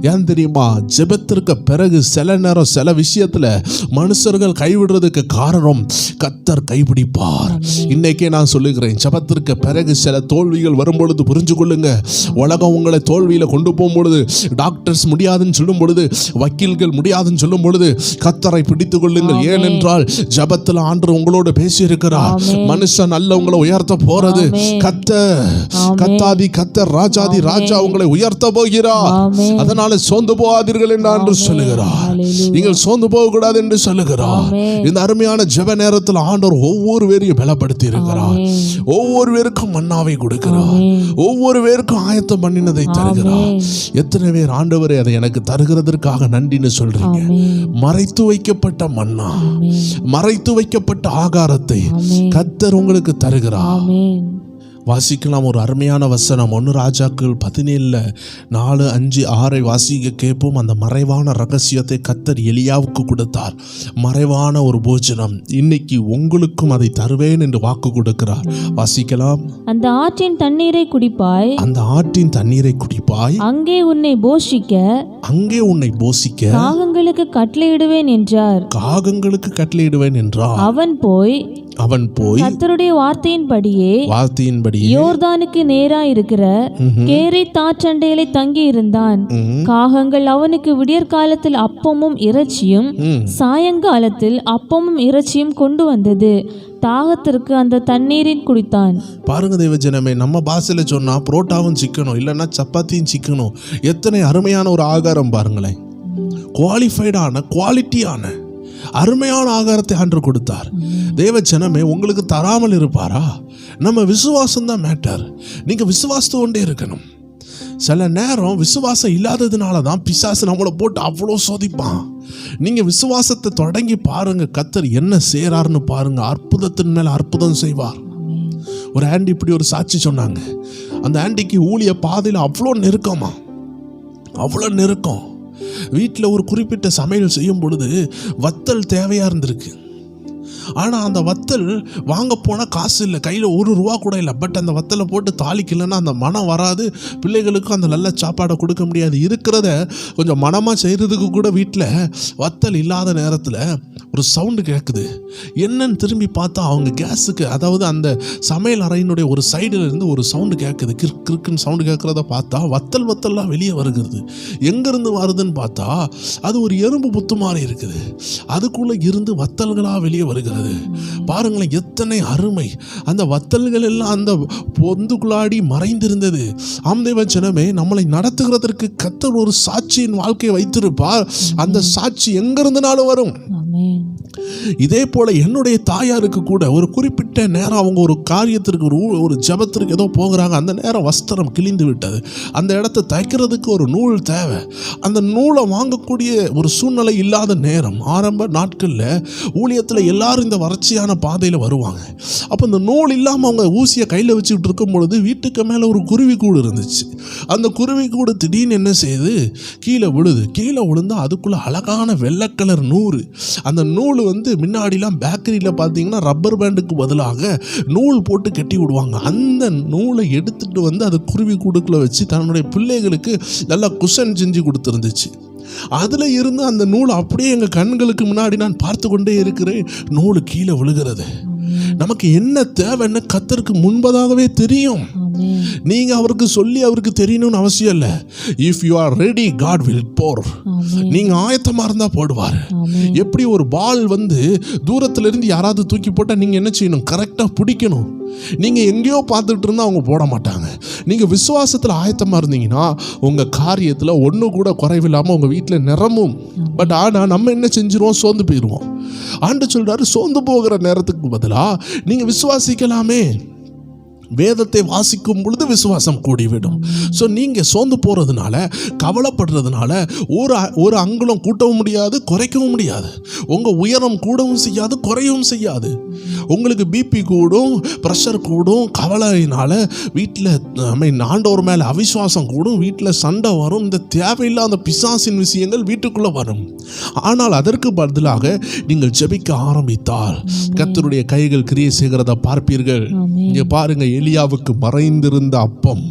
[SPEAKER 1] ஏன் தெரியுமா? ஜெபத்திற்கு பிறகு சில நேரம் சில விஷயத்துல மனுஷர்கள் கைவிடுறதுக்கு காரணம் கர்த்தர் கைப்பிடிப்பார். இன்னைக்கே நான் சொல்லுகிறேன், ஜெபத்திற்கு பிறகு சில தோல்விகள் வரும்பொழுது புரிஞ்சு கொள்ளுங்க, உலகம் உங்களை தோல்வியில கொண்டு போகும்பொழுது, டாக்டர்ஸ் முடியாதுன்னு சொல்லும் பொழுது, வக்கீல்கள் முடியாதுன்னு சொல்லும் பொழுது கர்த்தரை பிடித்துக் கொள்ளுங்கள். ஏனென்றால் ஜெபத்தில் ஆண்டவர் உங்களோட பேசி இருக்கிறார். மனுஷன் அல்ல உங்களை உயர்த்த போறது, கர்த்தர் ராஜாதி ராஜா உங்களை உயர்த்த போகிறார். அதனால சோர்ந்து போகாதீர்கள் என்று சொல்லுகிறார். நீங்கள் சோர்ந்து போக கூடாது என்று சொல்லுகிறார். இந்த அருமையான ஜெப நேரத்தில் ஆண்டவர் ஒவ்வொரு பேரையும் பலப்படுத்தி இருக்கிறார். ஒவ்வொரு பேருக்கும் மன்னாவை கொடுக்கிறார். ஒவ்வொரு பேருக்கும் ஆயத்தம் பண்ணினதை தருகிறார். எத்தனை பேர் ஆண்டவரே அதை எனக்கு தருகிறதற்காக நன்றின்னு சொல்றீங்க? மறைத்து வைக்கப்பட்ட மன்னா, மறைத்து வைக்கப்பட்ட ஆகாரத்தை கர்த்தர் உங்களுக்கு தருகிறார். வாசிக்கலாம் ஒரு அருமையான வசனம். 1 ராஜாக்கள் 17:4-5-6 வாசிக்க கேட்போம். அந்த மறைவான ரகசியத்தை கர்த்தர் எலியாவுக்கு கொடுத்தார். மறைவான ஒரு போஜனம், இன்னைக்கு உங்களுக்கும் அதை தருவேன் என்று வாக்கு கொடுக்கிறார். வாசிக்கலாம்.
[SPEAKER 2] அந்த ஆற்றின் தண்ணீரை குடிப்பாய்,
[SPEAKER 1] அந்த ஆற்றின் தண்ணீரை குடிப்பாய்,
[SPEAKER 2] அங்கே உன்னை போஷிக்க,
[SPEAKER 1] அங்கே உன்னை போஷிக்க
[SPEAKER 2] காகங்களுக்கு கட்டளையிடுவேன் என்றார்.
[SPEAKER 1] காகங்களுக்கு கட்டளையிடுவேன் என்றார்.
[SPEAKER 2] அவன் போய் கர்த்தருடைய வார்த்தையின்படியே யோர்தானுக்கு நேரா இருக்கிற கேரித் ஆற்றண்டையிலே தங்கி இருந்தான். காகங்கள் அவனுக்கு விடியற் காலத்தில் அப்பமும் இறைச்சியும், சாயங்காலத்தில் அப்பமும் இறைச்சியும் கொண்டு வந்தது. தாகத்திற்கு அந்த தண்ணீரின் குடித்தான்.
[SPEAKER 1] பாருங்க தேவ ஜனமே, நம்ம பாஷையில சொன்னா புரோட்டாவும் சிக்கனும், இல்லைன்னா சப்பாத்தியும் சிக்கனும். எத்தனை அருமையான ஒரு ஆகாரம் பாருங்களேன். குவாலிஃபைடான, குவாலிட்டியான அருமையான ஆகாரத்தை ஆண்டவர் கொடுத்தார். தேவ ஜனமே, உங்களுக்கு தராமல் இருப்பாரா? நம்ம விசுவாசம் தான் மேட்டர். நீங்க விசுவாசத்து கொண்டே இருக்கணும். சில நேரம் விசுவாசம் இல்லாததுனால தான் பிசாசு நம்மளை போட்டு அவ்வளோ சோதிப்பான். நீங்க விசுவாசத்தை தொடங்கி பாருங்க, கர்த்தர் என்ன செய்றாருன்னு பாருங்க. அற்புதத்தின் மேல அற்புதம் செய்வார். ஒரு ஆண்டி இப்படி ஒரு சாட்சி சொன்னாங்க. அந்த ஆண்டிக்கு ஊழிய பாதையில் அவ்வளோ நெருக்கமா, அவ்வளோ நெருக்கம். வீட்டில் ஒரு குறிப்பிட்ட சமையல் செய்யும் பொழுது வத்தல் தேவையாக இருந்திருக்கு. ஆனால் அந்த வத்தல் வாங்க போனால் காசு இல்லை, கையில் ₹1 கூட இல்லை. பட் அந்த வத்தலை போட்டு தாளிக்கலைன்னா அந்த மனம் வராது, பிள்ளைகளுக்கும் அந்த நல்ல சாப்பாடை கொடுக்க முடியாது. இருக்கிறத கொஞ்சம் மனமாக செய்கிறதுக்கு கூட வீட்டில் வத்தல் இல்லாத நேரத்தில் ஒரு சவுண்டு கேட்குது. என்னன்னு திரும்பி பார்த்தா அவங்க கேஸுக்கு, அதாவது அந்த சமையல் அறையினுடைய ஒரு சைடில் இருந்து ஒரு சவுண்டு கேட்குது. கிறுக்குன்னு சவுண்டு கேட்குறத பார்த்தா வத்தல்லாம் வெளியே வருகிறது. எங்கேருந்து வருதுன்னு பார்த்தா அது ஒரு எறும்பு புத்து மாதிரி இருக்குது. அதுக்குள்ளே இருந்து வத்தல்களாக வெளியே வருகிறது. பாருங்களேன், எத்தனை அருமை. அந்த வத்தல்கள் எல்லாம் அந்த பொந்துக்குள்ளாடி மறைந்திருந்தது. ஆம்தேவ ஜனமே, நம்மளை நடத்துகிறதற்கு கர்த்தர் ஒரு சாட்சியின் வாழ்க்கையை வைத்திருப்பார். அந்த சாட்சி எங்கிருந்துனாலும் வரும். இதே போல என்னுடைய தாயாருக்கு கூட ஒரு குறிப்பிட்ட நேரம் அவங்க ஒரு காரியத்திற்கு, ஒரு ஜபத்திற்கு ஏதோ போகிறாங்க. அந்த நேரம் வஸ்திரம் கிழிந்து விட்டது. அந்த இடத்த தைக்கிறதுக்கு ஒரு நூல் தேவை. அந்த நூலை வாங்கக்கூடிய ஒரு சூழ்நிலை இல்லாத நேரம். ஆரம்ப நாட்களில் ஊழியத்தில் எல்லாரும் இந்த வறட்சியான பாதையில் வருவாங்க. அப்போ இந்த நூல் இல்லாமல் அவங்க ஊசியை கையில் வச்சுக்கிட்டு இருக்கும் பொழுது வீட்டுக்கு மேலே ஒரு குருவி கூடு இருந்துச்சு. அந்த குருவி கூடு திடீர்னு என்ன செய்யுது, கீழே விழுது. கீழே விழுந்தால் அதுக்குள்ளே அழகான வெள்ளை கலர் நூறு. அந்த நூல் முன்னாடிலாம் பேக்கரியில் பார்த்தீங்கன்னா ரப்பர் பேண்டுக்கு பதிலாக நூல் போட்டு கட்டி விடுவாங்க. அந்த நூலை எடுத்துட்டு வந்து அதை குருவி கூடுக்குள்ள வச்சு தன்னுடைய பிள்ளைகளுக்கு நல்லா குஷன் செஞ்சு கொடுத்துருந்துச்சு. அதில் இருந்து அந்த நூல் அப்படியே எங்கள் கண்களுக்கு முன்னாடி நான் பார்த்து கொண்டே இருக்கிறேன். நூல் கீழே விழுகிறது. நமக்கு என்ன தேவைன்னு கர்த்தருக்கு முன்பதாகவே தெரியும். நீங்க அவருக்கு சொல்லி அவருக்கு தெரியணும்னு அவசியம் இல்லை. If you are ready, God will pour. நீங்க ஆயத்தமா இருந்தா போடுவார். எப்படி ஒரு பால் தூரத்துல இருந்து யாராவது தூக்கி போட்டா நீங்க என்ன செய்யணும், கரெக்டா பிடிக்கணும். நீங்க எங்கேயோ பார்த்துட்டு இருந்தா அவங்க போட மாட்டாங்க. நீங்க விசுவாசத்துல ஆயத்தமா இருந்தீங்கன்னா உங்க காரியத்துல ஒண்ணு கூட குறைவில்லாம உங்க வீட்டுல நிரம்பும். பட் ஆனா நம்ம என்ன செஞ்சிருவோம், சோர்ந்து போயிடுவோம். ஆண்டு சொல்றாரு, சோர்ந்து போகிற நேரத்துக்கு பதிலா நீங்க விசுவாசிக்கலாமே. வேதத்தை வாசிக்கும் பொழுது விசுவாசம் கூடிவிடும். ஸோ நீங்கள் சோர்ந்து போகிறதுனால, கவலைப்படுறதுனால ஒரு அங்குலம் கூட்டவும் முடியாது, குறைக்கவும் முடியாது. உங்கள் உயரம் கூடவும் செய்யாது, குறையவும் செய்யாது. உங்களுக்கு பிபி கூடும், ப்ரெஷர் கூடும். கவலையினால வீட்டில் ஆண்டவர் மேலே அவிசுவாசம் கூடும், வீட்டில் சண்டை வரும். இந்த தேவையில்லாத பிசாசின் விஷயங்கள் வீட்டுக்குள்ளே வரும். ஆனால் அதற்கு பதிலாக நீங்கள் ஜெபிக்க ஆரம்பித்தால் கர்த்தருடைய கைகள் கிரியை செய்கிறத பார்ப்பீர்கள். இங்கே பாருங்க, எலியாவுக்கு மறைந்திருந்த அப்பம்,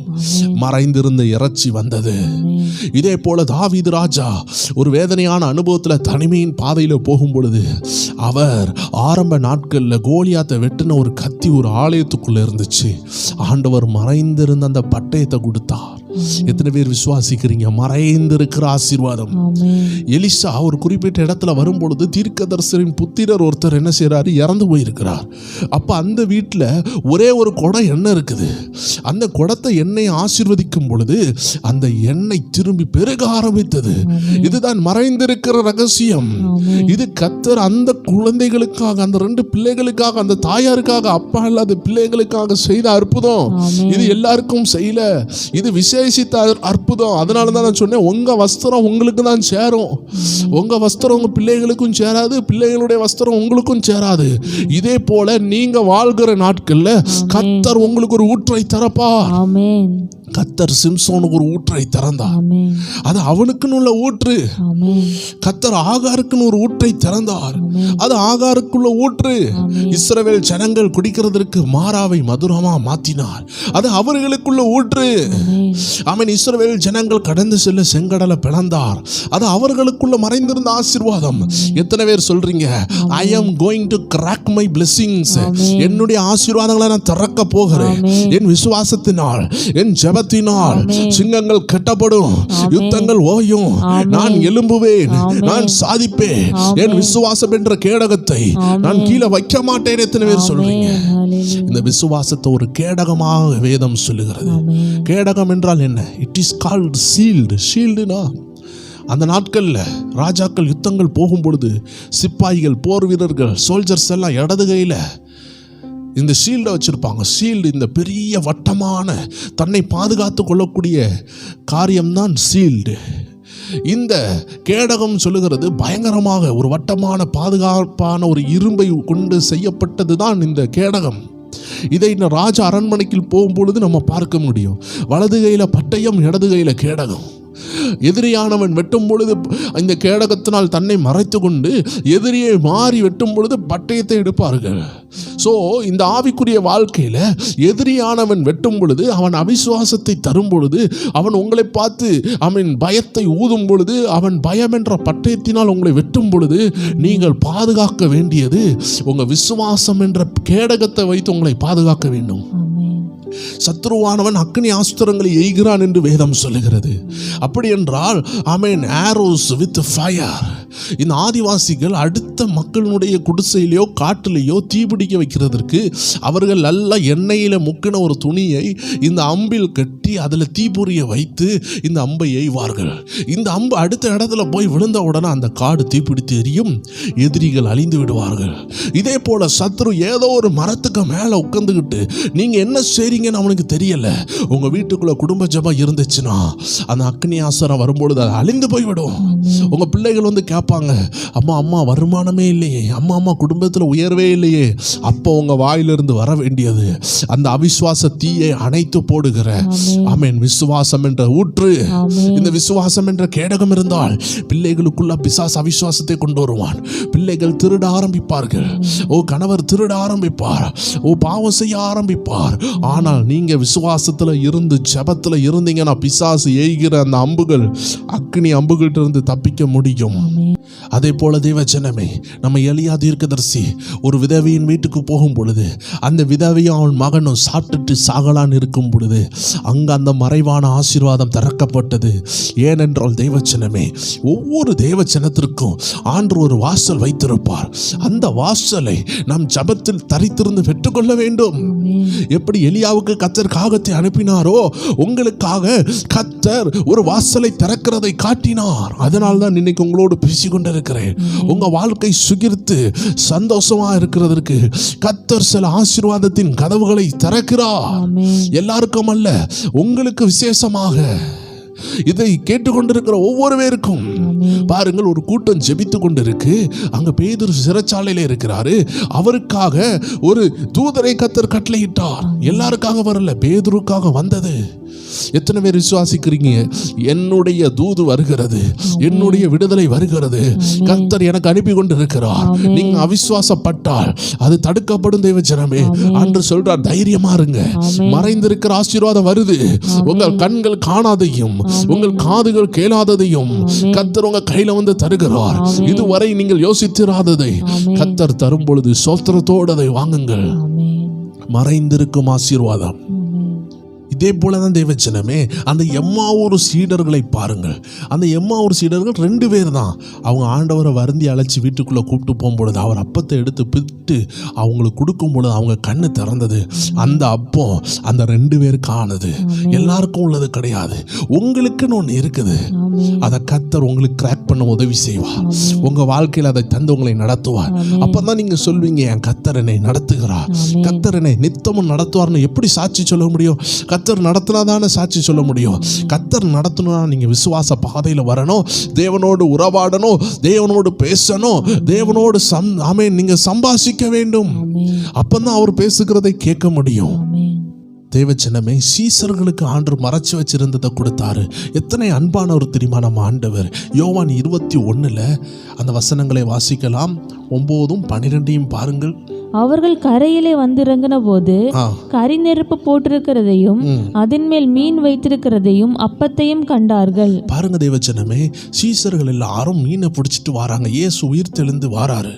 [SPEAKER 1] மறைந்திருந்த இறைச்சி வந்தது. இதே போல தாவீது ராஜா ஒரு வேதனையான அனுபவத்தில் தனிமையின் பாதையில் போகும் பொழுது அவர் ஆரம்ப நாட்களில் கோலியாத்தை வெட்டின ஒரு கத்தி ஒரு ஆலயத்துக்குள்ள இருந்துச்சு. ஆண்டவர் மறைந்திருந்த அந்த பட்டயத்தை கொடுத்தார். எத்தனை பேர் விசுவாசிக்கிறீங்க? மறைந்திருக்கிற ஆசீர்வாதம். எலிசா ஒரு குறிப்பிட்ட இடத்துல வரும்பொழுது தீர்க்கதரிசியின் புத்திரர் ஒருத்தர் என்ன செய்யறாரு? இறந்து போயிருக்கிறார். அப்ப அந்த வீட்டில் ஒரே ஒரு குடம் எண்ணெய் இருக்குது. அந்த குடத்தை எண்ணெய் ஆசீர்வதிக்கும் பொழுது அந்த எண்ணெய் திரும்பி பெருக ஆரம்பித்தது. இதுதான் மறைந்திருக்கிற ரகசியம். இது கர்த்தர் அந்த குழந்தைகளுக்காக, அந்த 2 பிள்ளைகளுக்காக, அந்த தாயாருக்காக, அப்பா இல்லாத பிள்ளைகளுக்காக செய்த அற்புதம். இது எல்லாருக்கும் செய்யல, இது விசேஷித்த அற்புதம். அதனால தான் நான் சொன்னேன், உங்க வஸ்திரம் உங்களுக்கு தான் சேரும். உங்க வஸ்திரம் உங்க பிள்ளைகளுக்கும் சேராது, பிள்ளைகளுடைய வஸ்திரம் உங்களுக்கும் சேராது. இதே போல நீங்க வாழ்கிற நாட்கள்ல கர்த்தர் உங்களுக்கு ஒரு ஊற்றை தரப்பார். கர்த்தர் சிம்சோனுக்கு ஒரு ஊற்றை திறந்தார். அது அவனுக்குன்னு உள்ள ஊற்று. கர்த்தர் ஆகாருக்குன்னு ஒரு ஊற்றை திறந்தார். அது ஆகாருக்குள்ள ஊற்று. இஸ்ரவேல் ஜனங்கள் குடிக்கிறதற்கு மாறாவை மதுரமா மாத்தினார். அது அவர்களுக்குள்ள ஊற்று. ஆமென். இஸ்ரவேல் ஜனங்கள் கடந்து செல்ல செங்கடலை பிளந்தார். அது அவர்களுக்குள்ள மறைந்திருந்த ஆசீர்வாதம். எத்தனை பேர் சொல்றீங்க, I am going to crack my blessings? என்னுடைய ஆசீர்வாதங்களை நான் திறக்க போகிறேன். என் விசுவாசத்தினால், என் ஜெபத்தினால் சிங்கங்கள் கட்டப்படும், யுத்தங்கள் ஓயும், நான் எழும்புவேன், நான் சாதிப்பேன். என் விசுவாசம் என்ற கேடகத்தை நான் கீழே வைக்க மாட்டேன். எத்தனை பேர் சொல்றீங்க? இந்த விசுவாசத்தை ஒரு கேடகமாக வேதம் சொல்லுகிறது. கேடகம் என்றால் என்ன? It is called shield. ஷீல்டுனா அந்த நாட்களில் ராஜாக்கள் யுத்தங்கள் போகும் பொழுது சிப்பாய்கள், போர் வீரர்கள், சோல்ஜர்ஸ் எல்லாம் இடது கையில் இந்த ஷீல்டை வச்சுருப்பாங்க. ஷீல்டு இந்த பெரிய வட்டமான தன்னை பாதுகாத்து கொள்ளக்கூடிய காரியம்தான் ஷீல்டு. இந்த கேடகம் சொல்லுகிறது பயங்கரமாக ஒரு வட்டமான பாதுகாப்பான ஒரு இரும்பை கொண்டு செய்யப்பட்டது தான் இந்த கேடகம். இதை இந்த ராஜா அரண்மனைக்கு போகும்பொழுது நம்ம பார்க்க முடியும். வலது கையில் பட்டயம், இடது கையில் கேடகம். எதிரியானவன் வெட்டும் பொழுது இந்த கேடகத்தினால் தன்னை மறைத்து கொண்டு எதிரியை மாறி வெட்டும் பொழுது பட்டயத்தை எடுப்பார்கள். ஸோ இந்த ஆவிக்குரிய வாழ்க்கையில் எதிரியானவன் வெட்டும் பொழுது, அவன் அவிசுவாசத்தை தரும் பொழுது, அவன் உங்களை பார்த்து அவன் பயத்தை ஊதும் பொழுது, அவன் பயம் என்ற பட்டயத்தினால் உங்களை வெட்டும் பொழுது நீங்கள் பாதுகாக்க வேண்டியது உங்கள் விசுவாசம் என்ற கேடகத்தை வைத்து உங்களை பாதுகாக்க வேண்டும். சத்ருவானவன் அக்னி ஆஸ்திரங்களை எய்கிறான் என்று வேதம் சொல்லுகிறது. அப்படி என்றால் ஆமென், ஆரோஸ் வித் ஃபயர். இந்த ஆதிவாசிகள் அடுத்த மக்களுடைய குடிசையிலையோ காட்டிலேயோ தீபிடிக்க வைக்கிறதற்கு அவர்கள் நல்ல எண்ணெயில் முக்கின ஒரு துணியை இந்த அம்பில் கட்டி அதில் தீபொறியை வைத்து இந்த அம்பை எய்வார்கள். இந்த அம்பு அடுத்த இடத்துல போய் விழுந்த உடனே அந்த காடு தீப்பிடித்து எரியும், எதிரிகள் அழிந்து விடுவார்கள். இதே போல சத்ரு ஏதோ ஒரு மரத்துக்கு மேலே உட்காந்துக்கிட்டு நீங்கள் என்ன செய்றீங்கன்னு அவனுக்கு தெரியல. உங்கள் வீட்டுக்குள்ள குடும்ப ஜெபம் இருந்துச்சுன்னா அந்த அக்னி ஆசரம் வரும்பொழுது அது அழிந்து போய்விடும். உங்கள் பிள்ளைகள் வந்து கேட்பாங்க, அம்மா வருமானமே இல்லையே, அம்மா குடும்பத்தில் உயர்வே இல்லையே. அப்போ உங்க வாயிலிருந்து வர வேண்டியது அந்த அவிசுவாச தீயை அணைத்து போடுகிற ஆமென் விசுவாசம் என்ற ஊற்று. இந்த விசுவாசம் என்ற கேடகம் இருந்தால் பிள்ளைகளுக்குள்ள பிசாசு அவிசுவாசத்தை கொண்டு வருவான். பிள்ளைகள் திருட ஆரம்பிப்பார்கள். கணவர் திருட ஆரம்பிப்பார். பாவம் செய்ய ஆரம்பிப்பார். ஆனால் நீங்க விசுவாசத்துல இருந்து ஜெபத்துல இருந்தீங்கன்னா பிசாசு எய்கிற அந்த அம்புகள், அக்னி அம்புகிட்ட இருந்து தப்பிக்க முடியும். அதே போல தேவ ஜனமே, நம்ம எலியா தீர்க்கதரிசி ஒரு விதவையின் வீட்டுக்கு போகும் பொழுது அந்த விதவையும் அவன் மகனும் சாப்பிட்டுட்டு சாகலான்னு இருக்கும் பொழுது அங்க அந்த மறைவான ஆசீர்வாதம் திறக்கப்பட்டது. ஏனென்றால் தேவ ஜனமே, ஒவ்வொரு தேவ ஜனத்திற்கும் ஆண்டு ஒரு வாசல் வைத்திருப்பார். அந்த வாசலை நாம் ஜபத்தில் தரித்திருந்து பெற்றுக்கொள்ள வேண்டும். எப்படி எலியாவுக்கு கர்த்தர் காகத்தை அனுப்பினாரோ உங்களுக்காக கர்த்தர் ஒரு வாசலை திறக்கிறதை காட்டினார். அதனால தான் இன்னைக்கு உங்களோடு பேசிக்கொண்டிருக்கிறேன். உங்க வாழ்க்கை சுகிர்த்து சந்தோஷமா இருக்கிறதற்கு கர்த்தர் சில ஆசீர்வாதத்தின் கதவுகளை திறக்கிறார். எல்லாருக்கும் அல்ல, உங்களுக்கு விசேஷமாக. இதை கேட்டுக்கொண்டிருக்கிற ஒவ்வொரு பேருக்கும் பாருங்கள், ஒரு கூட்டம் ஜெபித்து கொண்டிருக்கு. அங்க பேதுரு சிறைச்சாலையில இருக்கிறாரு. அவருக்காக ஒரு தூதரை கர்த்தர் கட்டளையிட்டார். எல்லாருக்காக வரல, பேதுருக்காக வந்தது. எத்தனை பேர் விசுவாசிக்கிறீங்க? என்னுடைய தூது வருகிறது, என்னுடைய விடுதலை வருகிறது, கர்த்தர் எனக்கு அனுப்பி கொண்டு இருக்கிறார். நீங்க அவிசுவாசப்பட்டால் அது தடுக்கப்படும். தேவ ஜனமே, ஆண்டு சொல்றார், தைரியமா இருங்க. மறைந்திருக்கிற ஆசீர்வாதம் வருது. உங்கள் கண்கள் காணாதையும் உங்கள் காதுகள் கேளாததையும் கர்த்தர் உங்க கையில வந்து தருகிறார். இதுவரை நீங்கள் யோசித்திராததை கர்த்தர் தரும் பொழுது ஸ்தோத்திரத்தோடு அதை வாங்குங்கள். மறைந்திருக்கும் ஆசீர்வாதம். இதே போலதான் தேவச்சனமே, அந்த எம்மாவூர் சீடர்களை பாருங்கள். அந்த எம்மாவூர் சீடர்கள் 2 பேர் தான். அவங்க ஆண்டவரை வருந்தி அழைச்சி வீட்டுக்குள்ள கூப்பிட்டு போகும்பொழுது அவர் அப்பத்தை எடுத்து பிட்டு அவங்களுக்கு கொடுக்கும் பொழுது அவங்க கண்ணு திறந்தது. அந்த அப்பம் அந்த 2 பேருக்கு ஆனது. எல்லாருக்கும் உள்ளது கிடையாது, உங்களுக்குன்னு ஒன்று இருக்குது. அதை கர்த்தர் உங்களுக்கு கிராக் பண்ண உதவி செய்வார். உங்க வாழ்க்கையில் அதை தந்து உங்களை நடத்துவார். அப்பதான் நீங்க சொல்வீங்க, என் கர்த்தர் என்னை நடத்துகிறார், கர்த்தர் என்னை நித்தமும் நடத்துவார்னு எப்படி சாட்சி சொல்ல முடியும்? கர்த்தர் நடத்தினாதானே சாட்சி சொல்ல முடியும். கர்த்தர் நடத்தணும்னா நீங்க விசுவாச பாதையில வரணும், தேவனோடு உறவாடணும், தேவனோடு பேசணும், தேவனோடு நீங்க சம்பாஷிக்க வேண்டும். அப்பதான் அவர் பேசுகிறதை கேட்க முடியும். தேவச்சனமே, சீசர்களுக்கு ஆண்டவர் மறைச்சு வச்சிருந்ததை கொடுத்தாரு. எத்தனை அன்பானவர் தெரியுமா நம்ம ஆண்டவர். யோவான் 21 அந்த வசனங்களை வாசிக்கலாம். 9-12 பாருங்கள்.
[SPEAKER 2] அவர்கள் கரையிலே வந்திறங்கின போது கரி நெருப்பு போட்டிருக்கிறதையும் அதன் மேல் மீன் வைத்திருக்கிறதையும் அப்பத்தையும் கண்டார்கள்.
[SPEAKER 1] பாருங்க தேவச்சனமே, சீசர்கள் எல்லாரும் மீனை பிடிச்சிட்டு வராங்க. இயேசு உயிர் தெளிந்து வாராரு.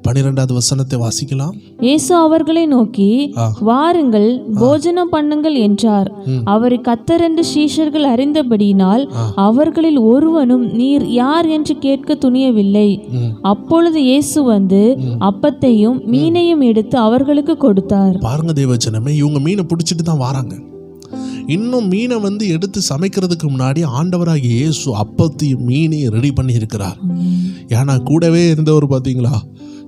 [SPEAKER 1] 12வது வசனத்தை வாசிக்கலாம்.
[SPEAKER 2] இயேசு அவர்களை நோக்கி, வாருங்கள் போஜனம் பண்ணுங்கள் என்றார். அவரை கர்த்தர் என்று சீஷர்கள் அறிந்தபடியினால் அவர்களில் ஒருவனும் நீர் யார் என்று கேட்க துணியவில்லை. அப்பொழுது இயேசு வந்து அப்பத்தையும் மீனையும் எடுத்து அவர்களுக்கு கொடுத்தார்.
[SPEAKER 1] பாருங்க தேவச்சனமே, இவங்க மீனை பிடிச்சிட்டு தான் வராங்க. இன்னும் மீனை எடுத்து சமைக்கிறதுக்கு முன்னாடி ஆண்டவராகிய இயேசு அப்பத்தையும் மீனையும் ரெடி பண்ணி இருக்கிறார். ஏன்னா கூடவே இருந்தவர் பார்த்தீங்களா,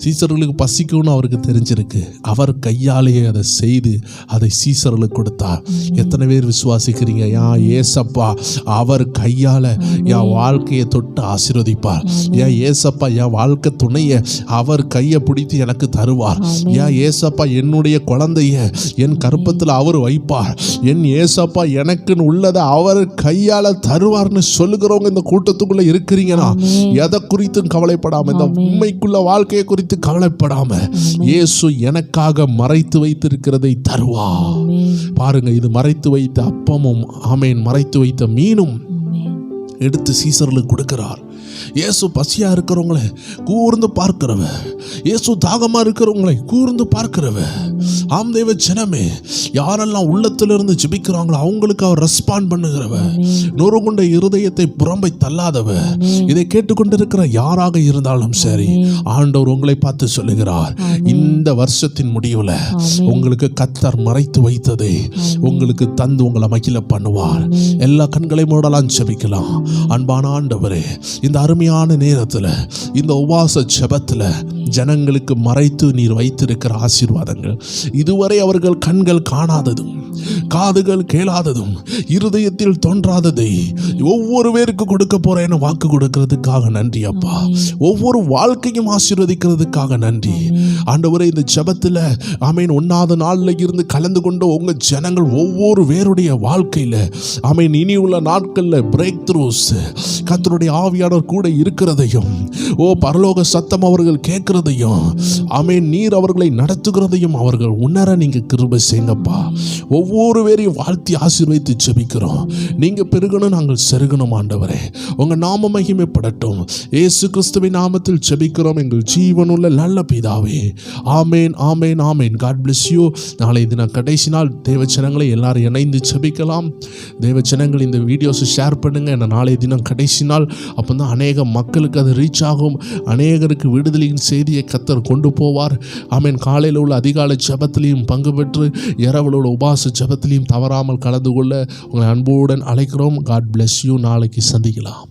[SPEAKER 1] சீசர்களுக்கு பசிக்கும்னு அவருக்கு தெரிஞ்சிருக்கு. அவர் கையாலேயே அதை செய்து அதை சீசர்களுக்கு கொடுத்தார். எத்தனை பேர் விசுவாசிக்கிறீங்க? ஏசப்பா அவர் கையால் என் வாழ்க்கையை தொட்டு ஆசீர்வதிப்பார். ஏசப்பா என் வாழ்க்கை துணையை அவர் கையை பிடித்து எனக்கு தருவார். ஏசப்பா என்னுடைய குழந்தைய என் கற்பத்தில் அவர் வைப்பார். என் ஏசப்பா எனக்குன்னு உள்ளதை அவர் கையால் தருவார்னு சொல்லுகிறவங்க இந்த கூட்டத்துக்குள்ள இருக்கிறீங்கன்னா, எதை குறித்தும் கவலைப்படாம, இந்த உண்மைக்குள்ள வாழ்க்கையை குறித்து கவலைப்படாம, இயேசு எனக்காக மறைத்து வைத்திருக்கிறதை தருவார். பாருங்க, இது மறைத்து வைத்த அப்பமும் மறைத்து வைத்த மீனும் எடுத்து சீசர்களுக்கு கொடுக்கிறார். இயேசு பசியா இருக்கிறவங்களை கூர்ந்து பார்க்கிறவ, இயேசு தாகமா இருக்கிறவங்களை கூர்ந்து பார்க்கிறவ. ஆம் தேவ ஜனமே, யாரெல்லாம் உள்ளத்திலிருந்து ஜெபிக்கிறாங்களோ அவங்களுக்கு அவர் ரெஸ்பாண்ட் பண்ணுகிறவ, நொறுங்குண்ட இருதயத்தை புறம்பை தள்ளாதவ. இதை கேட்டுக்கொண்டிருக்கிற யாராக இருந்தாலும் சரி, ஆண்டவர் உங்களை பார்த்து சொல்லுகிறார், இந்த வருஷத்தின் முடிவுல உங்களுக்கு கர்த்தர் மறைத்து வைத்ததை உங்களுக்கு தந்து உங்களை மகிழ பண்ணுவார். எல்லா கண்களை மூடலாம், ஜெபிக்கலாம். அன்பான ஆண்டவரே, இந்த அருமையான நேரத்துல, இந்த உபவாச ஜெபத்துல ஜனங்களுக்கு மறைத்து நீர் வைத்திருக்கிற ஆசீர்வாதங்கள், இதுவரை அவர்கள் கண்கள் காணாததும் காதுகள் கேளாததும் இருதயத்தில் தோன்றாததை ஒவ்வொரு பேருக்கு கொடுக்க போறேன்னு வாக்கு கொடுக்கிறதுக்காக நன்றி அப்பா. ஒவ்வொரு வாழ்க்கையும் ஆசீர்வதிக்கிறதுக்காக நன்றி ஆண்டவரே. இந்த ஜெபத்துல 1வது நாள்ல இருந்து கலந்து கொண்ட உங்க ஜனங்கள் ஒவ்வொரு பேருடைய வாழ்க்கையில இனி உள்ள நாட்கள்ல பிரேக் த்ரூஸ், கர்த்தருடைய ஆவியானவர் கூட இருக்கிறதையும், பரலோக சத்தம் அவர்கள் கேட்கிறதையும், நீர் அவர்களை நடத்துகிறதையும் அவர்கள் உணர நீங்க கிருபை செய்யுங்கப்பா. ஒவ்வொரு பேரையும் வாழ்த்தி ஆசீர்வதித்து ஜெபிக்கிறோம். நீங்க பெருகணும், நாங்கள் செருகணும் ஆண்டவரே. உங்க நாம மகிமைப்படட்டும். இயேசு கிறிஸ்துவின் நாமத்தில் ஜெபிக்கிறோம் எங்கள் ஜீவனுள்ள நல்ல பிதாவே. ஆமேன், ஆமேன், ஆமேன். God bless you. நாளை தினம் கடைசி நாள். தேவச்சனங்களை எல்லாரும் இணைந்து ஜெபிக்கலாம். தேவச்சனங்கள் இந்த வீடியோஸை ஷேர் பண்ணுங்க. நாளை தினம் கடைசி நாள். அப்போதான் அநேக மக்களுக்கு அது ரீச் ஆகும். அநேகருக்கு விடுதலையின் செய்தியை கர்த்தர் கொண்டு போவார். ஆமேன். காலையில் உள்ள அதிகாலை ஜெபத்திலையும் பங்கு பெற்று இரவில் உள்ள உபாச ஜெபத்திலையும் தவறாமல் கலந்து கொள்ள உங்களை அன்புடன் அழைக்கிறோம். God bless you. நாளைக்கு சந்திக்கலாம்.